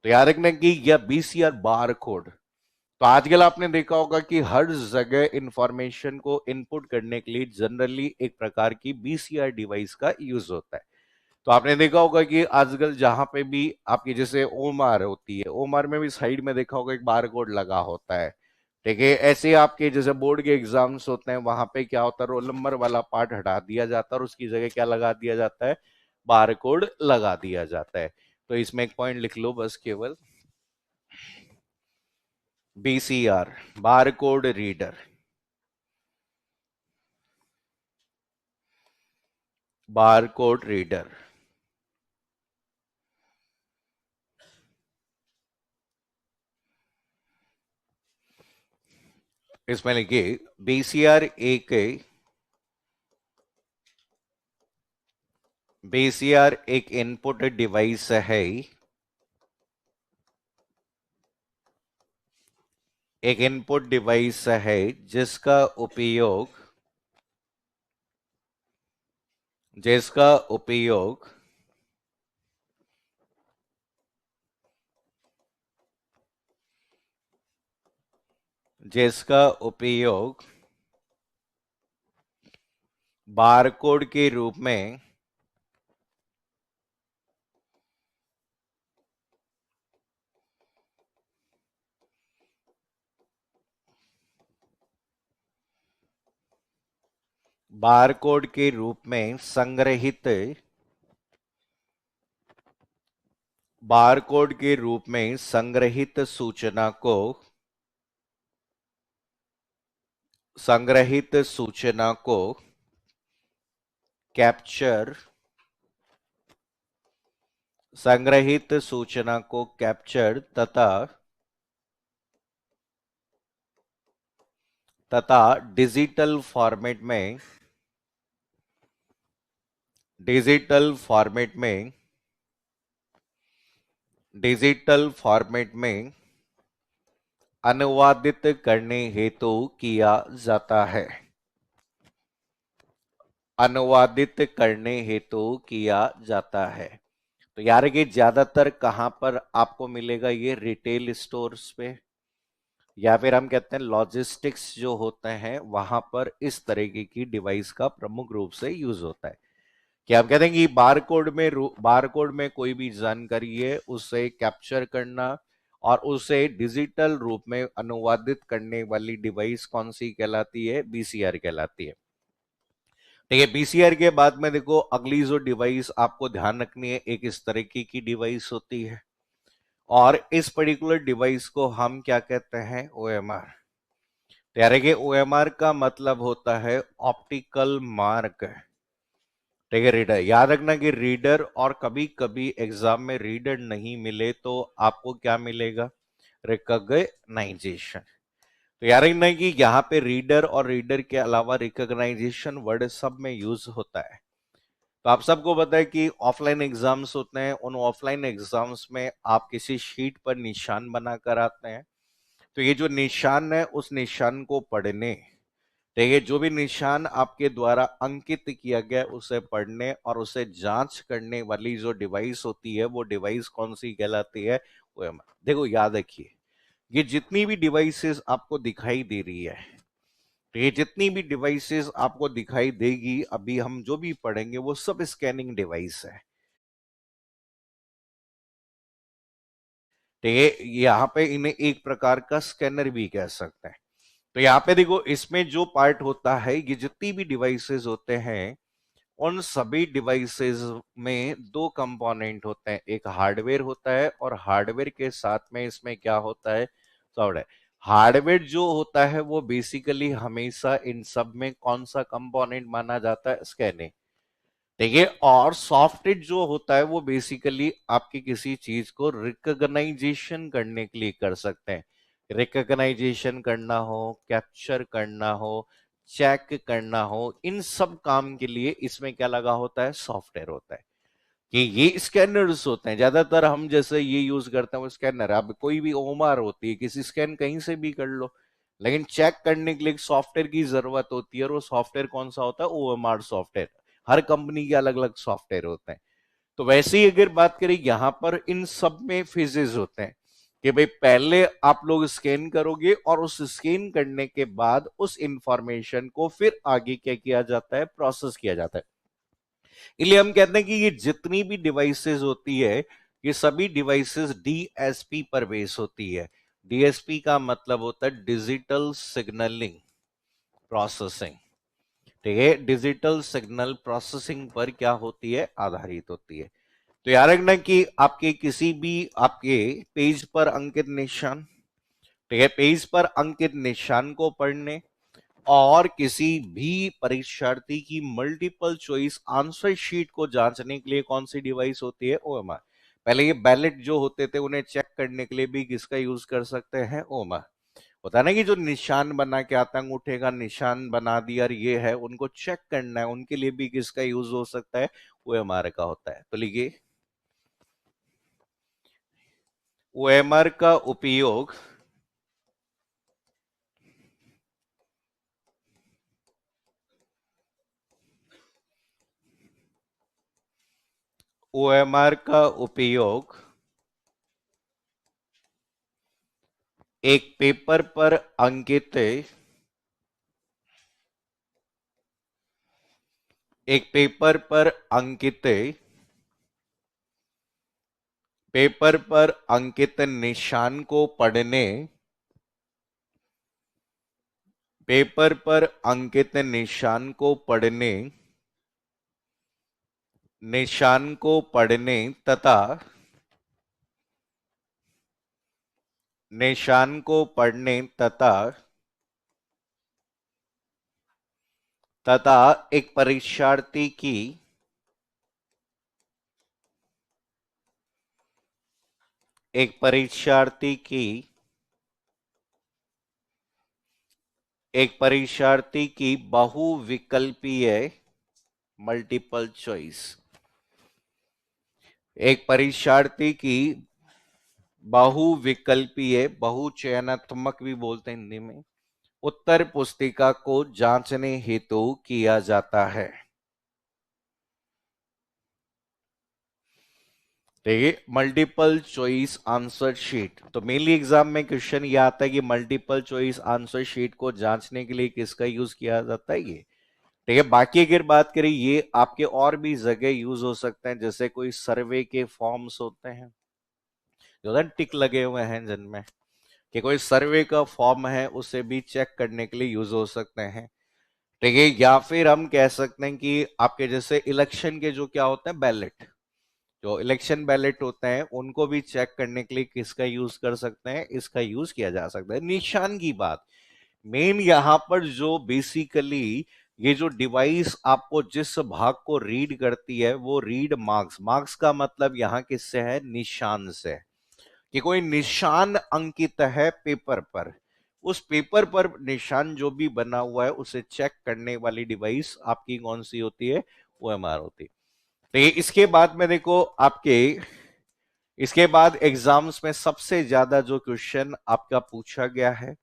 तो याद रखना कि यह बीसीआर बार कोड। तो आजकल आपने देखा होगा कि हर जगह इंफॉर्मेशन को इनपुट करने के लिए जनरली एक प्रकार की बीसीआर डिवाइस का यूज होता है। तो आपने देखा होगा कि आजकल जहां पे भी आपकी जैसे ओमार होती है, ओमार में भी साइड में देखा होगा एक बार कोड लगा होता है। ठीक है, ऐसे आपके जैसे बोर्ड के एग्जाम्स होते हैं वहां पे क्या होता है? रोल नंबर वाला पार्ट हटा दिया जाता है और उसकी जगह क्या लगा दिया जाता है? बार कोड लगा दिया जाता है। तो इसमें एक पॉइंट लिख लो बस केवल, BCR, bar code reader. Bar code reader. इसमें लिखिए बीसीआर एक इनपुट डिवाइस है, एक इनपुट डिवाइस है जिसका उपयोग जिसका उपयोग जिसका उपयोग बारकोड के रूप में बारकोड के रूप में संग्रहित बारकोड के रूप में संग्रहित सूचना को कैप्चर संग्रहित सूचना को कैप्चर तथा डिजिटल फॉर्मेट में डिजिटल फॉर्मेट में डिजिटल फॉर्मेट में अनुवादित करने हेतु किया जाता है। अनुवादित करने हेतु किया जाता है। तो यार ये ज्यादातर कहां पर आपको मिलेगा? ये रिटेल स्टोर्स पे, या फिर हम कहते हैं लॉजिस्टिक्स जो होते हैं वहां पर इस तरीके की डिवाइस का प्रमुख रूप से यूज होता है। कि आप कहते हैं कि बारकोड में कोई भी जानकारी है उसे कैप्चर करना और उसे डिजिटल रूप में अनुवादित करने वाली डिवाइस कौन सी कहलाती है? बीसीआर कहलाती है। ठीक है, बीसीआर के बाद में देखो अगली जो डिवाइस आपको ध्यान रखनी है, एक इस तरीके की डिवाइस होती है। और इस पर्टिकुलर डिवाइस को हम क्या कहते हैं, ओएमआर। तो यार कि ओएमआर का मतलब होता है ऑप्टिकल मार्क। ठीक है, रीडर याद रखना कि रीडर, और कभी कभी एग्जाम में रीडर नहीं मिले तो आपको क्या मिलेगा, रिकॉग्नाइजेशन। तो याद रखना कि यहाँ पे रीडर और रीडर के अलावा रिकॉग्नाइजेशन वर्ड सब में यूज होता है। तो आप सबको पता है कि ऑफलाइन एग्जाम्स होते हैं, उन ऑफलाइन एग्जाम्स में आप किसी शीट पर निशान बनाकर आते हैं। तो ये जो निशान है उस निशान को पढ़ने, ठीक है, जो भी निशान आपके द्वारा अंकित किया गया उसे पढ़ने और उसे जांच करने वाली जो डिवाइस होती है वो डिवाइस कौन सी कहलाती है, वो देखो याद रखिए, ये जितनी भी डिवाइसेस आपको दिखाई दे रही है, तो ये जितनी भी डिवाइसेस आपको दिखाई देगी अभी हम जो भी पढ़ेंगे वो सब स्कैनिंग डिवाइस है। तो ये यहाँ पे इन्हें एक प्रकार का स्कैनर भी कह सकते हैं। तो यहाँ पे देखो इसमें जो पार्ट होता है, ये जितनी भी डिवाइसेस होते हैं उन सभी डिवाइसेस में दो कंपोनेंट होते हैं, एक हार्डवेयर होता है और हार्डवेयर के साथ में इसमें क्या होता है, सॉफ्टवेयर। हार्डवेयर जो होता है वो बेसिकली हमेशा इन सब में कौन सा कंपोनेंट माना जाता है, स्कैनिंग। देखिए, और सॉफ्टवेयर जो होता है वो बेसिकली आपकी किसी चीज को रिकॉग्नाइजेशन करने के लिए कर सकते हैं। रिकॉग्नाइजेशन करना हो, कैप्चर करना हो, चेक करना हो, इन सब काम के लिए इसमें क्या लगा होता है, सॉफ्टवेयर होता है। कि ये स्कैनर्स होते हैं, ज्यादातर हम जैसे ये यूज करते हैं वो स्कैनर। अब कोई भी ओमार होती है, किसी स्कैन कहीं से भी कर लो, लेकिन चेक करने के लिए एक सॉफ्टवेयर की जरूरत होती है, और वो सॉफ्टवेयर कौन सा होता है, ओएमआर सॉफ्टवेयर। हर कंपनी के अलग अलग सॉफ्टवेयर होते हैं। तो वैसे ही अगर बात करें यहां पर, इन सब में फेजेस होते हैं कि भाई पहले आप लोग स्कैन करोगे और उस स्कैन करने के बाद उस इंफॉर्मेशन को फिर आगे क्या किया जाता है, प्रोसेस किया जाता है। इसलिए हम कहते हैं कि ये जितनी भी डिवाइसेस होती है, ये सभी डिवाइसेस डीएसपी पर बेस होती है। डीएसपी का मतलब होता है डिजिटल सिग्नलिंग प्रोसेसिंग। ठीक है, डिजिटल सिग्नल प्रोसेसिंग पर क्या होती है, आधारित होती है। तो याद रखना कि आपके किसी भी आपके पेज पर अंकित निशान, ठीक है, पेज पर अंकित निशान को पढ़ने और किसी भी परीक्षार्थी की मल्टीपल चॉइस आंसर शीट को जांचने के लिए कौन सी डिवाइस होती है, ओएमआर। पहले ये बैलेट जो होते थे उन्हें चेक करने के लिए भी किसका यूज कर सकते हैं, ओएमआर। होता है ना कि जो निशान बना के आता है, अंगूठे का निशान बना दिया और ये है, उनको चेक करना है, उनके लिए भी किसका यूज हो सकता है, ओएमआर का होता है। तो लिखिए, ओएमआर का उपयोग ओएमआर का उपयोग एक पेपर पर अंकित, एक पेपर पर अंकित, पेपर पर अंकित निशान को पढ़ने, पेपर पर अंकित निशान को पढ़ने, निशान को पढ़ने तथा निशान को पढ़ने तथा एक परीक्षार्थी की, एक परीक्षार्थी की, एक परीक्षार्थी की बहुविकल्पीय, मल्टीपल चॉइस, एक परीक्षार्थी की बहुविकल्पीय, बहुचयनात्मक भी बोलते हैं हिंदी में, उत्तर पुस्तिका को जांचने हेतु किया जाता है। देखिए, मल्टीपल चॉइस आंसर शीट, तो मेनली एग्जाम में क्वेश्चन ये आता है कि मल्टीपल चॉइस आंसर शीट को जांचने के लिए किसका यूज किया जाता है, ये। ठीक है, बाकी अगर बात करें ये आपके और भी जगह यूज हो सकते हैं, जैसे कोई सर्वे के फॉर्म्स होते हैं जो ना टिक लगे हुए हैं जिनमें, कि कोई सर्वे का फॉर्म है उसे भी चेक करने के लिए यूज हो सकते हैं। ठीक है, या फिर हम कह सकते हैं कि आपके जैसे इलेक्शन के जो क्या होते हैं, बैलेट, जो इलेक्शन बैलेट होते हैं उनको भी चेक करने के लिए किसका यूज कर सकते हैं, इसका यूज किया जा सकता है। निशान की बात मेन यहां पर जो बेसिकली ये जो डिवाइस आपको जिस भाग को रीड करती है वो रीड मार्क्स, मार्क्स का मतलब यहां किससे है, निशान से, कि कोई निशान अंकित है पेपर पर, उस पेपर पर निशान जो भी बना हुआ है उसे चेक करने वाली डिवाइस आपकी कौन सी होती है, ओएमआर होती है। तो ये इसके बाद में देखो आपके, इसके बाद एग्जाम्स में सबसे ज्यादा जो क्वेश्चन आपका पूछा गया है,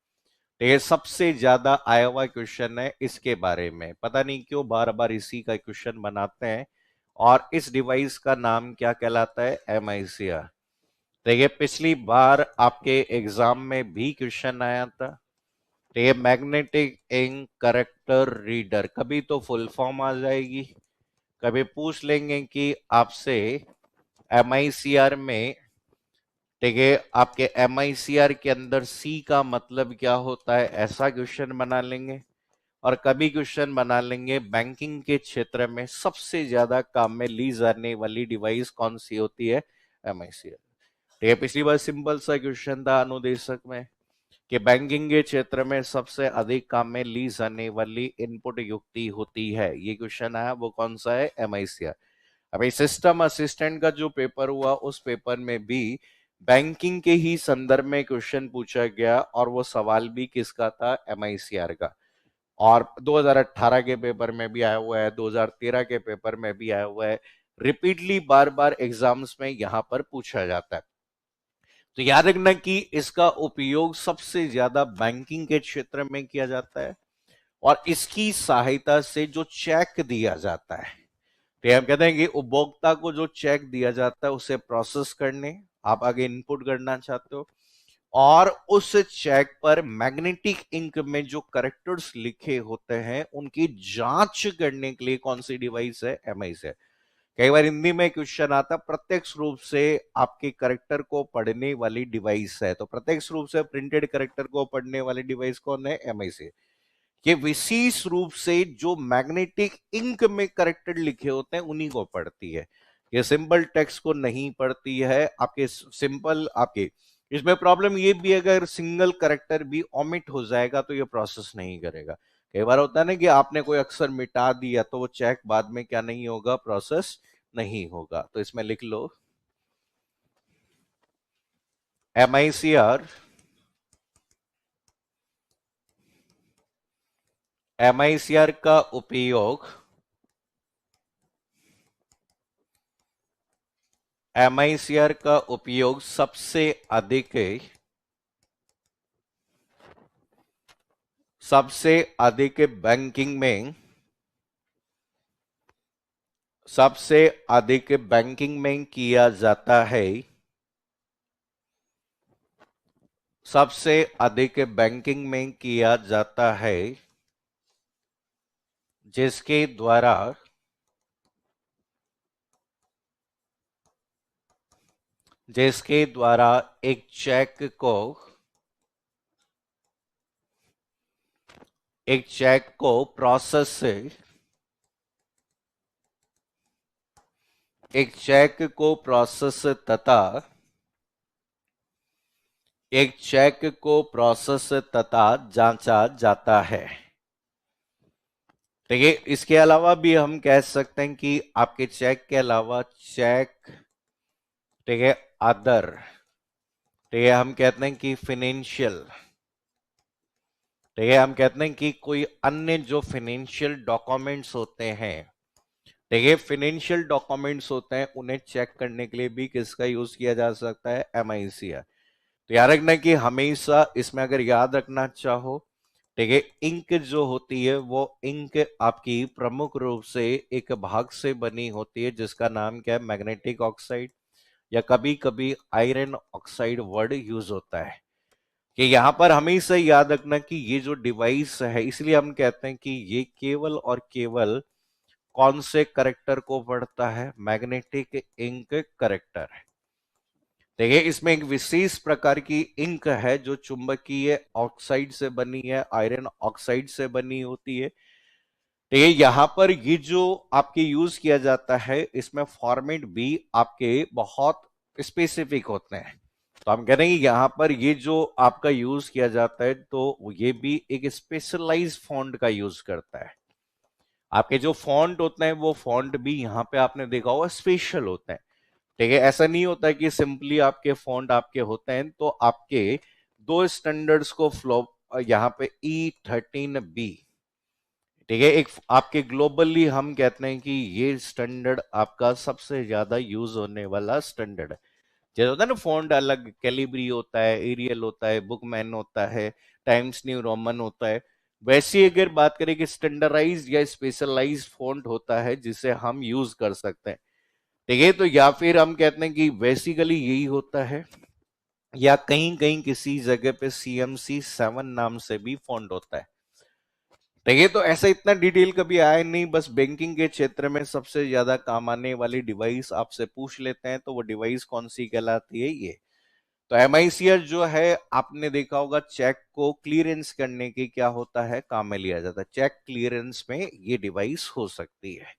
तो ये सबसे ज्यादा आया हुआ क्वेश्चन है इसके बारे में। पता नहीं क्यों बार बार इसी का क्वेश्चन बनाते हैं, और इस डिवाइस का नाम क्या कहलाता है, एमआईसीआर। देखिए पिछली बार आपके एग्जाम में भी क्वेश्चन आया था, तो ये मैग्नेटिक इंक करेक्टर रीडर, कभी तो फुल फॉर्म आ जाएगी, कभी पूछ लेंगे कि आपसे एमआईसीआर में, ठीक है, आपके एमआईसीआर के अंदर सी का मतलब क्या होता है, ऐसा क्वेश्चन बना लेंगे। और कभी क्वेश्चन बना लेंगे बैंकिंग के क्षेत्र में सबसे ज्यादा काम में ली जाने वाली डिवाइस कौन सी होती है, एमआईसीआर। ठीक है, पिछली बार सिंपल सा क्वेश्चन था अनुदेशक में कि बैंकिंग के क्षेत्र में सबसे अधिक काम में ली जाने वाली इनपुट युक्ति होती है, ये क्वेश्चन आया, वो कौन सा है, एमआईसीआर। अभी सिस्टम असिस्टेंट का जो पेपर हुआ उस पेपर में भी बैंकिंग के ही संदर्भ में क्वेश्चन पूछा गया, और वो सवाल भी किसका था, एमआईसीआर का। और 2018 के पेपर में भी आया हुआ है, 2013 के पेपर में भी आया हुआ है, रिपीटली बार बार एग्जाम्स में यहां पर पूछा जाता है। तो याद रखना कि इसका उपयोग सबसे ज्यादा बैंकिंग के क्षेत्र में किया जाता है, और इसकी सहायता से जो चेक दिया जाता है, तो हम कहते हैं कि उपभोक्ता को जो चेक दिया जाता है उसे प्रोसेस करने आप आगे इनपुट करना चाहते हो, और उस चेक पर मैग्नेटिक इंक में जो करेक्टर्स लिखे होते हैं उनकी जांच करने के लिए कौन सी डिवाइस है, एमआईस है। कई बार हिंदी में क्वेश्चन आता प्रत्यक्ष रूप से आपके करेक्टर को पढ़ने वाली डिवाइस है, तो प्रत्यक्ष रूप से प्रिंटेड करेक्टर को पढ़ने वाली डिवाइस कौन है, एमआईस है। ये विशेष रूप से जो मैग्नेटिक इंक में करेक्टर लिखे होते हैं उन्हीं को पढ़ती है, ये सिंपल टेक्स्ट को नहीं पढ़ती है। आपके सिंपल आपके इसमें प्रॉब्लम ये भी है, अगर सिंगल करेक्टर भी ओमिट हो जाएगा तो ये प्रोसेस नहीं करेगा। कई बार होता है ना कि आपने कोई अक्षर मिटा दिया तो वो चेक बाद में क्या नहीं होगा, प्रोसेस नहीं होगा। तो इसमें लिख लो एमआईसीआर, एमआईसीआर का उपयोग, एमआईसीआर का उपयोग सबसे अधिक बैंकिंग में, सबसे अधिक बैंकिंग में किया जाता है, सबसे अधिक बैंकिंग में किया जाता है, जिसके द्वारा, जिसके द्वारा एक चेक को, एक चेक को प्रोसेस से, एक चेक को प्रोसेस तथा, एक चेक को प्रोसेस तथा जांचा जाता है। देखिए इसके अलावा भी हम कह सकते हैं कि आपके चेक के अलावा चेक, ठीक है, अदर, ठीक है, हम कहते हैं कि फिनेंशियल, ठीक है, हम कहते हैं कि कोई अन्य जो फिनेंशियल डॉक्यूमेंट्स होते हैं, ठीक है, फिनेंशियल डॉक्यूमेंट्स होते हैं उन्हें चेक करने के लिए भी किसका यूज किया जा सकता है, एमआईसीआर। तो याद रखना कि हमेशा इसमें अगर याद रखना चाहो, ठीक है, इंक जो होती है वो इंक आपकी प्रमुख रूप से एक भाग से बनी होती है जिसका नाम क्या है, मैग्नेटिक ऑक्साइड, या कभी कभी आयरन ऑक्साइड वर्ड यूज होता है। कि यहां पर हमेशा याद रखना कि ये जो डिवाइस है, इसलिए हम कहते हैं कि ये केवल और केवल कौन से करेक्टर को पढ़ता है, मैग्नेटिक इंक करेक्टर है। देखिए इसमें एक विशेष प्रकार की इंक है जो चुंबकीय ऑक्साइड से बनी है, आयरन ऑक्साइड से बनी होती है, तो ये यहां पर ये जो आपके यूज किया जाता है, इसमें फॉर्मेट भी आपके बहुत स्पेसिफिक होते हैं। तो हम कह रहे हैं कि यहाँ पर ये जो आपका यूज किया जाता है, तो ये भी एक स्पेशलाइज फॉन्ट का यूज करता है। आपके जो फॉन्ट होते हैं वो फॉन्ट भी यहाँ पे आपने देखा होगा स्पेशल होते हैं। ठीक है, ऐसा नहीं होता है कि सिंपली आपके फॉन्ट आपके होते हैं। तो आपके दो स्टैंडर्ड्स को फ्लो यहाँ पे E13B, ठीक है, एक आपके ग्लोबली हम कहते हैं कि ये स्टैंडर्ड आपका सबसे ज्यादा यूज होने वाला स्टैंडर्ड है। जैसे होता है ना फॉन्ट अलग, कैलिब्री होता है, एरियल होता है, बुकमैन होता है, टाइम्स न्यू रोमन होता है। वैसे अगर बात करें कि स्टैंडर्डाइज या स्पेशलाइज फॉन्ट होता है जिसे हम यूज कर सकते हैं, ठीक है। तो या फिर हम कहते हैं कि बेसिकली यही होता है, या कहीं कहीं किसी जगह पे CMC7 नाम से भी फॉन्ट होता है। देखिए, तो ऐसा इतना डिटेल कभी आया नहीं, बस बैंकिंग के क्षेत्र में सबसे ज्यादा काम आने वाली डिवाइस आपसे पूछ लेते हैं, तो वो डिवाइस कौन सी कहलाती है ये। तो MICR जो है, आपने देखा होगा चेक को क्लियरेंस करने के क्या होता है, काम में लिया जाता है। चेक क्लियरेंस में ये डिवाइस हो सकती है।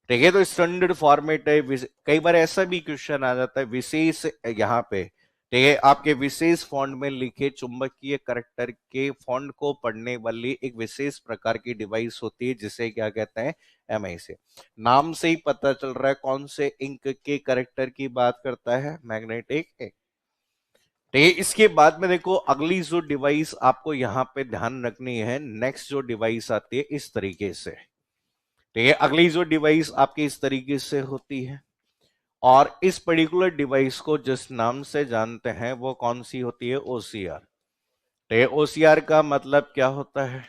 ठीक है, तो स्टैंडर्ड फॉर्मेट है। कई बार ऐसा भी क्वेश्चन आ जाता है विशेष यहाँ पे, ठीक है, आपके विशेष फॉन्ट में लिखे चुंबकीय करैक्टर के फॉन्ट को पढ़ने वाली एक विशेष प्रकार की डिवाइस होती है, जिसे क्या कहते हैं, MIC। नाम से ही पता चल रहा है कौन से इंक के करैक्टर की बात करता है, मैग्नेटिक इंक। ठीक है, इसके बाद में देखो अगली जो डिवाइस आपको यहाँ पे ध्यान रखनी है, नेक्स्ट जो डिवाइस आती है इस तरीके से। ठीक है, अगली जो डिवाइस आपकी इस तरीके से होती है, और इस पर्टिकुलर डिवाइस को जिस नाम से जानते हैं वो कौन सी होती है, OCR। ठीक है, OCR का मतलब क्या होता है,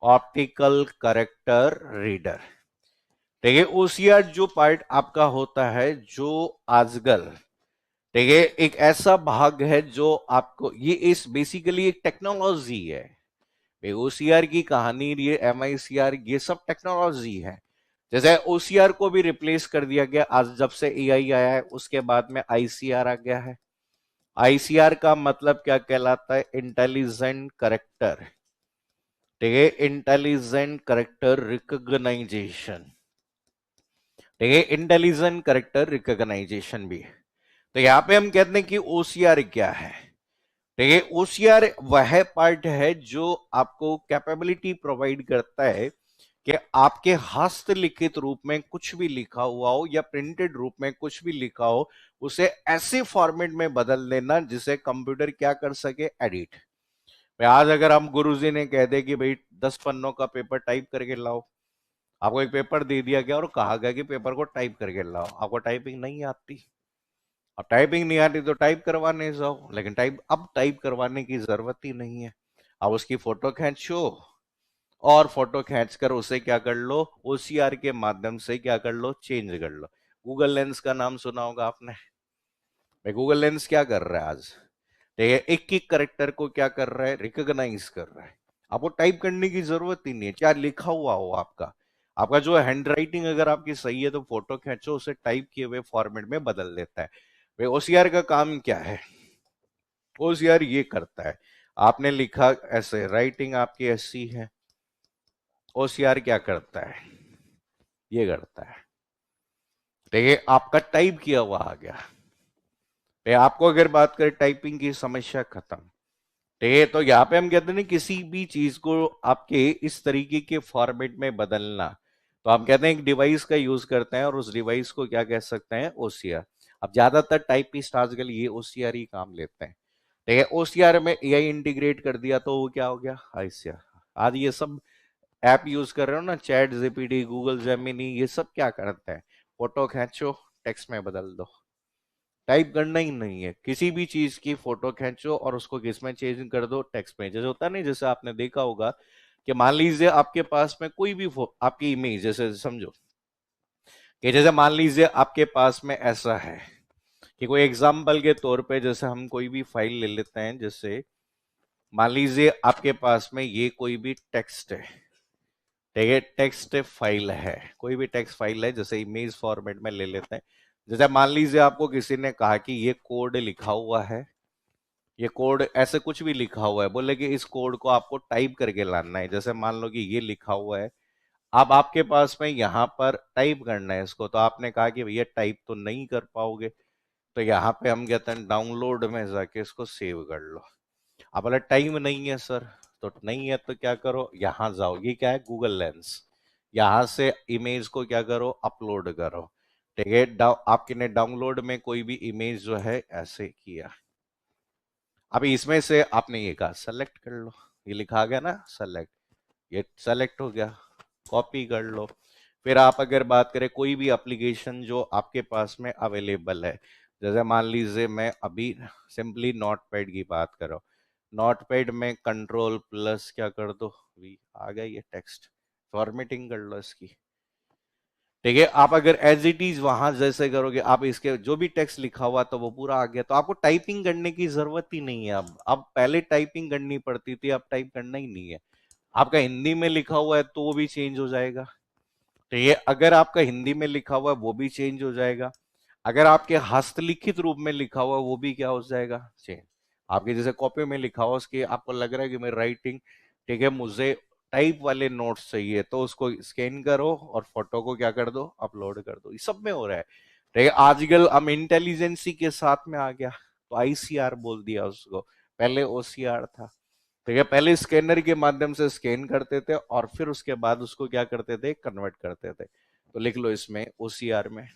ऑप्टिकल करेक्टर रीडर। ठीक है, OCR जो पार्ट आपका होता है, जो आजकल, ठीक है, एक ऐसा भाग है जो आपको, ये इस बेसिकली एक टेक्नोलॉजी है। OCR की कहानी, ये MICR, ये सब टेक्नोलॉजी है। जैसे OCR को भी रिप्लेस कर दिया गया आज जब से AI आया है, उसके बाद में ICR आ गया है। ICR का मतलब क्या कहलाता है, इंटेलिजेंट करेक्टर। ठीक है, इंटेलिजेंट करेक्टर रिकॉग्नाइजेशन। ठीक है, इंटेलिजेंट करेक्टर रिकॉग्नाइजेशन भी है। तो यहां पे हम कहते हैं कि OCR क्या है। ठीक है, OCR वह पार्ट है जो आपको कैपेबिलिटी प्रोवाइड करता है कि आपके हस्तलिखित रूप में कुछ भी लिखा हुआ हो या प्रिंटेड रूप में कुछ भी लिखा हो, उसे ऐसे फॉर्मेट में बदल देना जिसे कंप्यूटर क्या कर सके, एडिट। आज अगर हम गुरुजी ने कह दे कि भाई 10 पन्नों का पेपर टाइप करके लाओ, आपको एक पेपर दे दिया गया और कहा गया कि पेपर को टाइप करके लाओ, आपको टाइपिंग नहीं आती। अब टाइपिंग नहीं आती तो टाइप करवाने जाओ, लेकिन अब टाइप करवाने की जरूरत ही नहीं है। अब उसकी फोटो खींचो, और फोटो खींचकर उसे क्या कर लो, OCR के माध्यम से क्या कर लो, चेंज कर लो। गूगल लेंस का नाम सुना होगा आपने। भाई गूगल लेंस क्या कर रहा है आज, ठीक है, एक एक करेक्टर को क्या कर रहा है, रिकॉग्नाइज कर रहा है। आपको टाइप करने की जरूरत ही नहीं है, क्या लिखा हुआ हो आपका, आपका जो हैंड राइटिंग अगर आपकी सही है तो फोटो खींचो, उसे टाइप किए हुए फॉर्मेट में बदल देता है। भाई OCR का काम क्या है, OCR ये करता है, आपने लिखा ऐसे, राइटिंग आपकी ऐसी है, OCR क्या करता है, ये करता है। देखिए, आपका टाइप किया हुआ आ गया। आपको अगर बात करें टाइपिंग की, समस्या खत्म। ठीक है, तो यहाँ पे हम कहते हैं ना, किसी भी चीज को आपके इस तरीके के फॉर्मेट में बदलना, तो हम कहते हैं एक डिवाइस का यूज करते हैं, और उस डिवाइस को क्या कह सकते हैं, OCR। अब ज्यादातर टाइपिस्ट आजकल ये OCR ही काम लेते हैं। ठीक है, OCR में AI इंटीग्रेट कर दिया तो वो क्या हो गया, ICR। आज ये सब ऐप यूज कर रहे हो ना, चैट जीपीटी, गूगल जेमिनी, ये सब क्या करते हैं, फोटो खींचो, टेक्स्ट में बदल दो। टाइप करना ही नहीं है, किसी भी चीज की फोटो खींचो और उसको किस में चेंज कर दो, टेक्स्ट में। जैसे होता नहीं, जैसे आपने देखा होगा कि मान लीजिए आपके पास में कोई भी आपकी इमेज, जैसे समझो कि जैसे मान लीजिए आपके पास में ऐसा है कि कोई एग्जाम्पल के तौर पे, जैसे हम कोई भी फाइल ले लेते हैं, जैसे मान लीजिए आपके पास में ये कोई भी टेक्स्ट है। ठीक है, टेक्स्ट फाइल है, कोई भी टेक्स्ट फाइल है, जैसे इमेज फॉर्मेट में ले लेते हैं। जैसे मान लीजिए आपको किसी ने कहा कि ये कोड लिखा हुआ है, ये कोड ऐसे कुछ भी लिखा हुआ है, बोले कि इस कोड को आपको टाइप करके लाना है। जैसे मान लो कि ये लिखा हुआ है अब आपके पास में यहां पर टाइप करना है इसको, तो आपने कहा कि भैया टाइप तो नहीं कर पाओगे, तो यहाँ पे हम कहते हैं डाउनलोड में जाके इसको सेव कर लो। अब बोला टाइम नहीं है सर, तो नहीं है तो क्या करो, यहां जाओ, ये क्या है गूगल लेंस, यहां से इमेज को क्या करो अपलोड करो। ठीक है, आपने डाउनलोड में कोई भी इमेज जो है ऐसे किया, अभी इसमें से आपने ये कहा सेलेक्ट कर लो, ये लिखा गया ना सेलेक्ट, ये सेलेक्ट हो गया, कॉपी कर लो। फिर आप अगर बात करें कोई भी एप्लीकेशन जो आपके पास में अवेलेबल है, जैसे मान लीजिए मैं अभी सिंपली नोटपैड की बात कर रहा हूँ, नोटपैड में कंट्रोल प्लस क्या कर दो वी, आ गया ये टेक्स्ट, फॉर्मेटिंग कर लो इसकी। ठीक है, आप अगर एज इट इज वहां जैसे करोगे, आप इसके जो भी टेक्स्ट लिखा हुआ तो वो पूरा आ गया, तो आपको टाइपिंग करने की जरूरत ही नहीं है। अब पहले टाइपिंग करनी पड़ती थी, अब टाइप करना ही नहीं है। आपका हिंदी में लिखा हुआ है तो वो भी चेंज हो जाएगा। ठीक है, अगर आपका हिंदी में लिखा हुआ है वो भी चेंज हो जाएगा, अगर आपके हस्तलिखित रूप में लिखा हुआ है वो भी क्या हो जाएगा चेंज। आपके जैसे कॉपी में लिखा हुआ उसकी आपको लग रहा है कि मेरी राइटिंग ठीक है, मुझे टाइप वाले नोट्स चाहिए, तो उसको स्कैन करो और फोटो को क्या कर दो अपलोड कर दो, ये सब में हो रहा है। ठीक है, आजकल हम इंटेलिजेंसी के साथ में आ गया, तो आईसीआर बोल दिया उसको, पहले ओसीआर था। ठीक है, पहले स्कैनर के माध्यम से स्कैन करते थे और फिर उसके बाद उसको क्या करते थे कन्वर्ट करते थे। तो लिख लो इसमें ओसीआर में,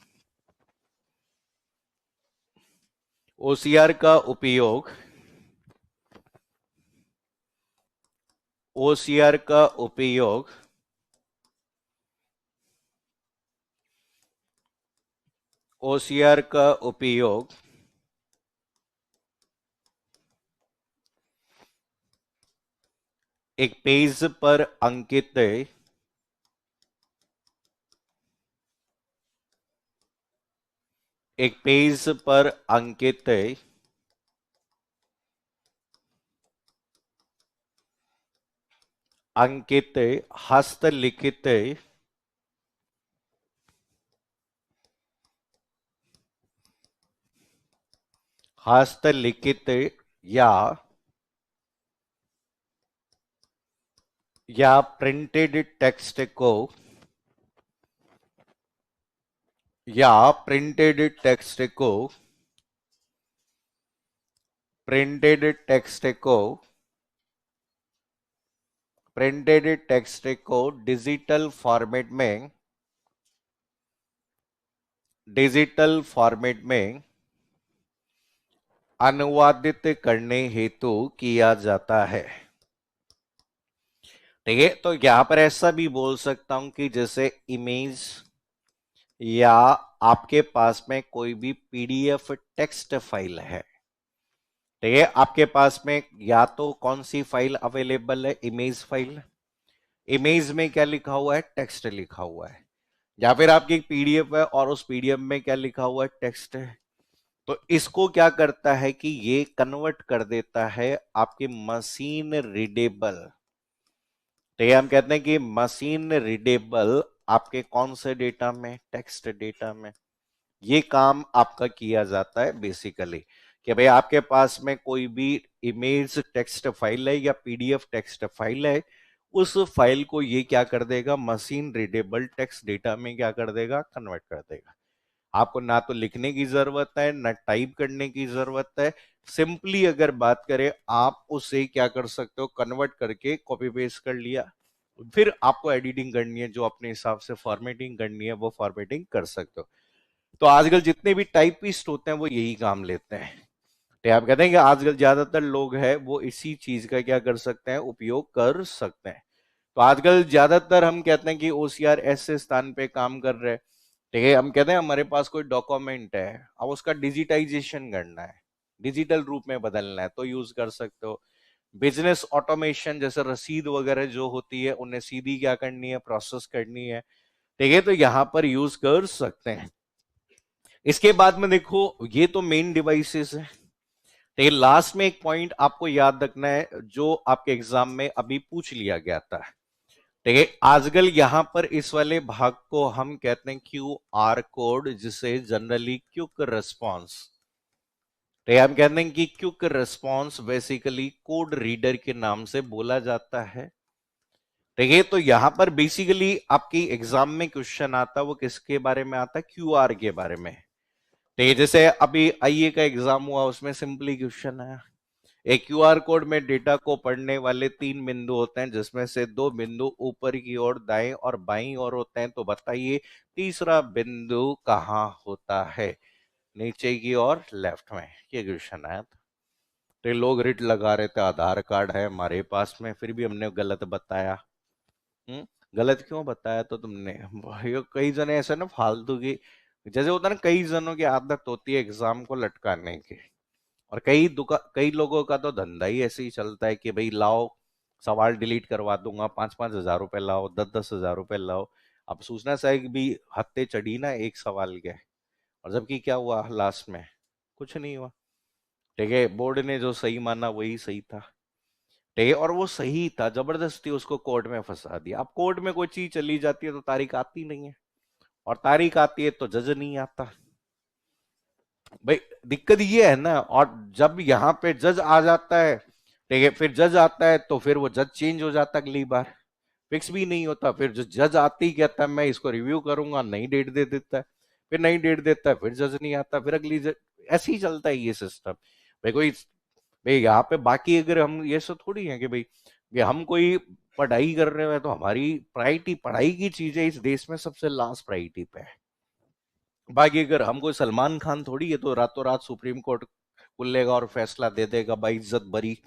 ओसीआर का उपयोग, ओसीआर का उपयोग ओसीआर का उपयोग एक पेज पर अंकित एक पेज पर अंकित अंकित हस्तलिखित हस्तलिखित या प्रिंटेड टेक्स्ट को या प्रिंटेड टेक्स्ट को प्रिंटेड टेक्स्ट को प्रिंटेड टेक्स्ट को डिजिटल फॉर्मेट में अनुवादित करने हेतु किया जाता है। ठीक है, तो यहां पर ऐसा भी बोल सकता हूं कि जैसे इमेज या आपके पास में कोई भी पीडीएफ टेक्स्ट फाइल है। ठीक है, आपके पास में या तो कौन सी फाइल अवेलेबल है, इमेज फाइल, इमेज में क्या लिखा हुआ है टेक्स्ट लिखा हुआ है, या फिर आपकी एक पीडीएफ है और उस पीडीएफ में क्या लिखा हुआ है टेक्स्ट है। तो इसको क्या करता है कि ये कन्वर्ट कर देता है आपके मशीन रीडेबल। तो ये हम कहते हैं कि मशीन रीडेबल आपके कौन से डेटा में, टेक्स्ट डेटा में, ये काम आपका किया जाता है बेसिकली, कि भाई आपके पास में कोई भी इमेज टेक्स्ट फाइल है या पीडीएफ टेक्स्ट फाइल है, उस फाइल को ये क्या कर देगा मशीन रीडेबल टेक्स्ट डेटा में क्या कर देगा कन्वर्ट कर देगा। आपको ना तो लिखने की जरूरत है ना टाइप करने की जरूरत है, सिंपली अगर बात करें आप उसे क्या कर सकते हो कन्वर्ट करके कॉपी पेस्ट कर लिया, फिर आपको एडिटिंग करनी है जो अपने हिसाब से फॉर्मेटिंग करनी है वो फॉर्मेटिंग कर सकते हो। तो आजकल जितने भी टाइपिस्ट होते हैं वो यही काम लेते हैं। तो आप कहते हैं कि आजकल ज्यादातर लोग हैं वो इसी चीज का क्या कर सकते हैं उपयोग कर सकते हैं। तो आजकल ज्यादातर हम कहते हैं कि ओसीआर ऐसे स्थान पे काम कर रहे हैं। ठीक है, हम कहते हैं हमारे पास कोई डॉक्यूमेंट है, अब उसका डिजिटाइजेशन करना है, डिजिटल रूप में बदलना है, तो यूज कर सकते हो। बिजनेस ऑटोमेशन जैसे रसीद वगैरह जो होती है उन्हें सीधी क्या करनी है प्रोसेस करनी है। ठीक है, तो यहां पर यूज कर सकते हैं। इसके बाद में देखो ये तो मेन डिवाइसेस है। ठीक है, लास्ट में एक पॉइंट आपको याद रखना है जो आपके एग्जाम में अभी पूछ लिया गया था। ठीक है, आजकल यहां पर इस वाले भाग को हम कहते हैं क्यू आर कोड, जिसे जनरली क्विक रिस्पॉन्स। तो हम कहते हैं कि quick response basically code reader के नाम से बोला जाता है। ठीक है, तो यहां पर बेसिकली आपकी एग्जाम में क्वेश्चन आता है, वो किसके बारे में आता है? क्यूआर के बारे में। ठीक है, जैसे अभी आईए का एग्जाम हुआ, उसमें सिंपली क्वेश्चन आया, एक क्यूआर कोड में डेटा को पढ़ने वाले 3 बिंदु होते हैं, जिसमें से 2 बिंदु ऊपर की ओर दाएं और बाईं ओर होते हैं, तो बताइए तीसरा बिंदु कहाँ होता है? नीचे की ओर लेफ्ट में। ये क्वेश्चन आया था। तो लोग रिट लगा रहे थे, आधार कार्ड है हमारे पास में, फिर भी हमने गलत बताया। हम्म गलत क्यों बताया तो तुमने? भाई कई जने ऐसे ना फालतू की, जैसे होता है ना, कई जनों की आदत होती है एग्जाम को लटकाने की, और कई लोगों का तो धंधा ही ऐसे ही चलता है कि भाई लाओ सवाल डिलीट करवा दूंगा, 5-5 हज़ार रुपए लाओ, 10-10 हज़ार रुपए लाओ। अब सूचना चाहिए भी हत्ते चढ़ी ना एक सवाल के, और जबकि क्या हुआ लास्ट में? कुछ नहीं हुआ। ठीक है, बोर्ड ने जो सही माना वही सही था। ठीक है, और वो सही था, जबरदस्ती उसको कोर्ट में फंसा दिया। अब कोर्ट में कोई चीज चली जाती है तो तारीख आती नहीं है, और तारीख आती है तो जज नहीं आता। भाई दिक्कत ये है ना, और जब यहाँ पे जज आ जाता है, ठीक है, फिर जज आता है तो फिर वो जज चेंज हो जाता है अगली बार, फिक्स भी नहीं होता। फिर जो जज आते ही कहता है मैं इसको रिव्यू करूंगा, नई डेट दे देता है, फिर नई डेट देता है, फिर जज नहीं आता, फिर अगली जज। ऐसे ही चलता है ये सिस्टम। भाई कोई, भाई यहाँ पे बाकी अगर हम ये सब थोड़ी है कि भाई कि हम कोई पढ़ाई कर रहे हैं तो हमारी प्रायोरिटी पढ़ाई की चीजें इस देश में सबसे लास्ट प्रायोरिटी पे है। बाकी अगर हम कोई सलमान खान थोड़ी है तो रातों रात सुप्रीम कोर्ट खुलेगा और फैसला दे देगा भाई इज्जत बरी।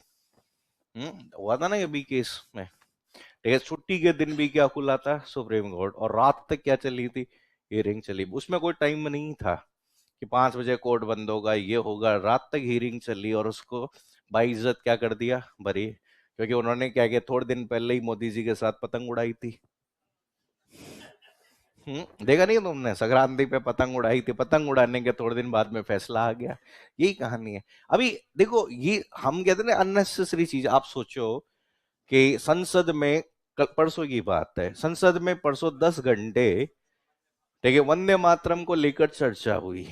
हुआ था ना अभी केस में। ठीक है, छुट्टी के दिन भी क्या खुला था सुप्रीम कोर्ट, और रात तक क्या चली थी? हियरिंग चली। उसमें कोई टाइम नहीं था कि 5 बजे कोर्ट बंद होगा, ये होगा, रात तक हियरिंग चली, और उसको भाई इज्जत क्या कर दिया? बरी। क्योंकि उन्होंने क्या किया, थोड़े दिन पहले ही मोदी जी के साथ पतंग उड़ाई थी। देखा नहीं तुमने? संक्रांति पे पतंग उड़ाई थी, पतंग उड़ाने के थोड़े दिन बाद में फैसला आ गया। यही कहानी है। अभी देखो, ये हम कहते हैं ना अननेसेसरी चीज। आप सोचो कि संसद में, कल परसों की बात है, संसद में परसों 10 घंटे, ठीक है, वंदे मातरम को लेकर चर्चा हुई।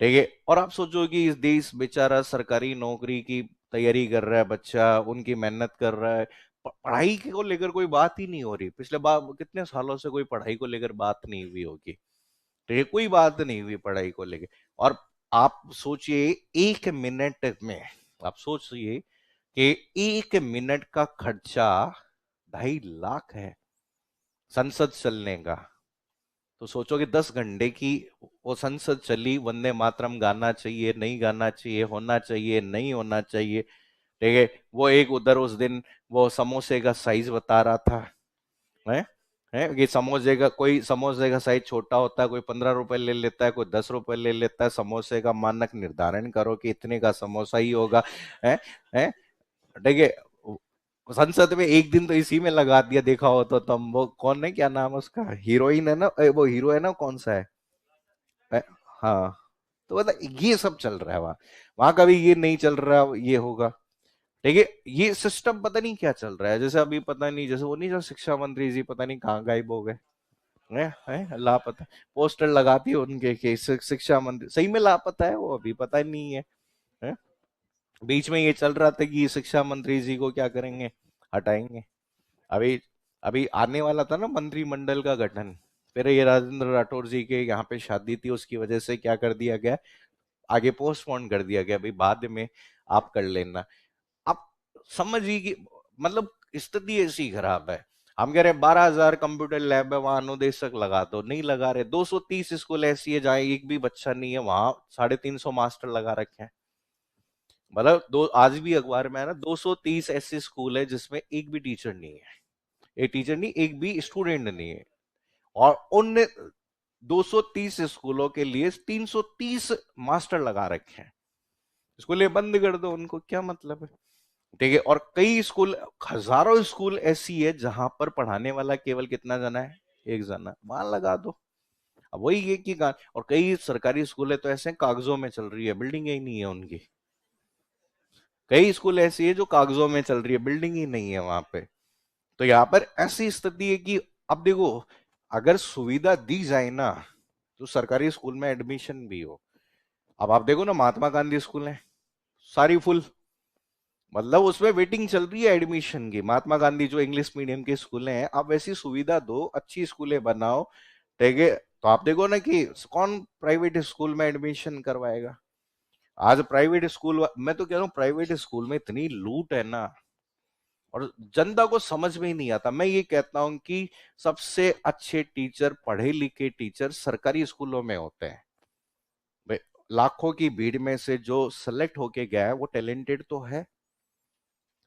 ठीक है, और आप सोचो कि इस देश बेचारा सरकारी नौकरी की तैयारी कर रहा है बच्चा, उनकी मेहनत कर रहा है, पढ़ाई को लेकर कोई बात ही नहीं हो रही। पिछले बार कितने सालों से कोई पढ़ाई को लेकर बात नहीं हुई होगी। तो ये कोई बात नहीं हुई पढ़ाई को लेकर। और आप सोचिए, 1 मिनट में, आप सोचिए कि 1 मिनट का खर्चा 2.5 लाख है संसद चलने का। तो सोचो कि 10 घंटे की वो संसद चली, वंदे मातरम गाना चाहिए, नहीं गाना चाहिए, होना चाहिए, नहीं होना चाहिए। ठीक है, वो एक उधर उस दिन वो समोसे का साइज बता रहा था, है कि समोसे का, कोई समोसे का साइज छोटा होता है, कोई 15 रुपए ले लेता है, कोई 10 रुपए ले लेता है। समोसे का मानक निर्धारण करो कि इतने का समोसा ही होगा। है ठीक है, संसद में एक दिन तो इसी में लगा दिया, देखा हो तो तुम। वो कौन है, क्या नाम है उसका, हीरोइन है ना, वो हीरो है ना, कौन सा है? अ, हाँ। तो मतलब ये सब चल रहा है वहां। वहां कभी ये नहीं चल रहा ये होगा। ठीक है, ये सिस्टम पता नहीं क्या चल रहा है। जैसे अभी पता नहीं, जैसे वो नहीं, जो शिक्षा मंत्री जी पता नहीं कहाँ गायब हो गए, है लापता। पोस्टर लगाती है उनके कि शिक्षा मंत्री, सही में लापता है वो, अभी पता नहीं है? बीच में ये चल रहा था कि शिक्षा मंत्री जी को क्या करेंगे, हटाएंगे। अभी अभी आने वाला था ना मंत्रिमंडल का गठन, फिर ये राजेंद्र राठौर जी के यहाँ पे शादी थी, उसकी वजह से क्या कर दिया गया, आगे पोस्टपोन कर दिया गया, भाई बाद में आप कर लेना। आप समझिए कि मतलब स्थिति ऐसी खराब है। हम कह रहे हैं 12,000 कंप्यूटर लैब है, वहां अनुदेशक लगा दो, नहीं लगा रहे। 230 स्कूल ऐसी है जहाँ एक भी बच्चा नहीं है, वहां 350 मास्टर लगा रखे हैं। मतलब दो, आज भी अखबार में है ना, 230 ऐसे स्कूल है जिसमें एक भी टीचर नहीं है, एक टीचर नहीं, एक भी स्टूडेंट नहीं है। और उन 230 स्कूलों के लिए 330 मास्टर लगा रखे हैं। स्कूल बंद कर दो, उनको क्या मतलब है? ठीक है, और कई स्कूल, हजारों स्कूल ऐसी है जहां पर पढ़ाने वाला केवल कितना जना है? एक जना, वहां लगा दो। अब वही है कि और कई सरकारी स्कूल है तो ऐसे कागजों में चल रही है, बिल्डिंग ही नहीं है उनकी। कई स्कूल ऐसी है जो कागजों में चल रही है, बिल्डिंग ही नहीं है वहां पे। तो यहाँ पर ऐसी स्थिति है कि अब देखो, अगर सुविधा दी जाए ना तो सरकारी स्कूल में एडमिशन भी हो। अब आप देखो ना, महात्मा गांधी स्कूल है, सारी फुल। मतलब उसमें वेटिंग चल रही है एडमिशन की। महात्मा गांधी जो इंग्लिश मीडियम के स्कूलें हैं, आप वैसी सुविधा दो, अच्छी स्कूलें बनाओ, ठीक है, तो आप देखो ना कि कौन प्राइवेट स्कूल में एडमिशन करवाएगा। आज प्राइवेट स्कूल, मैं तो कह रहा हूँ प्राइवेट स्कूल में इतनी लूट है ना, और जनता को समझ में ही नहीं आता। मैं ये कहता हूं कि सबसे अच्छे टीचर, पढ़े लिखे टीचर सरकारी स्कूलों में होते हैं भाई। लाखों की भीड़ में से जो सेलेक्ट होके गया है वो टैलेंटेड तो है,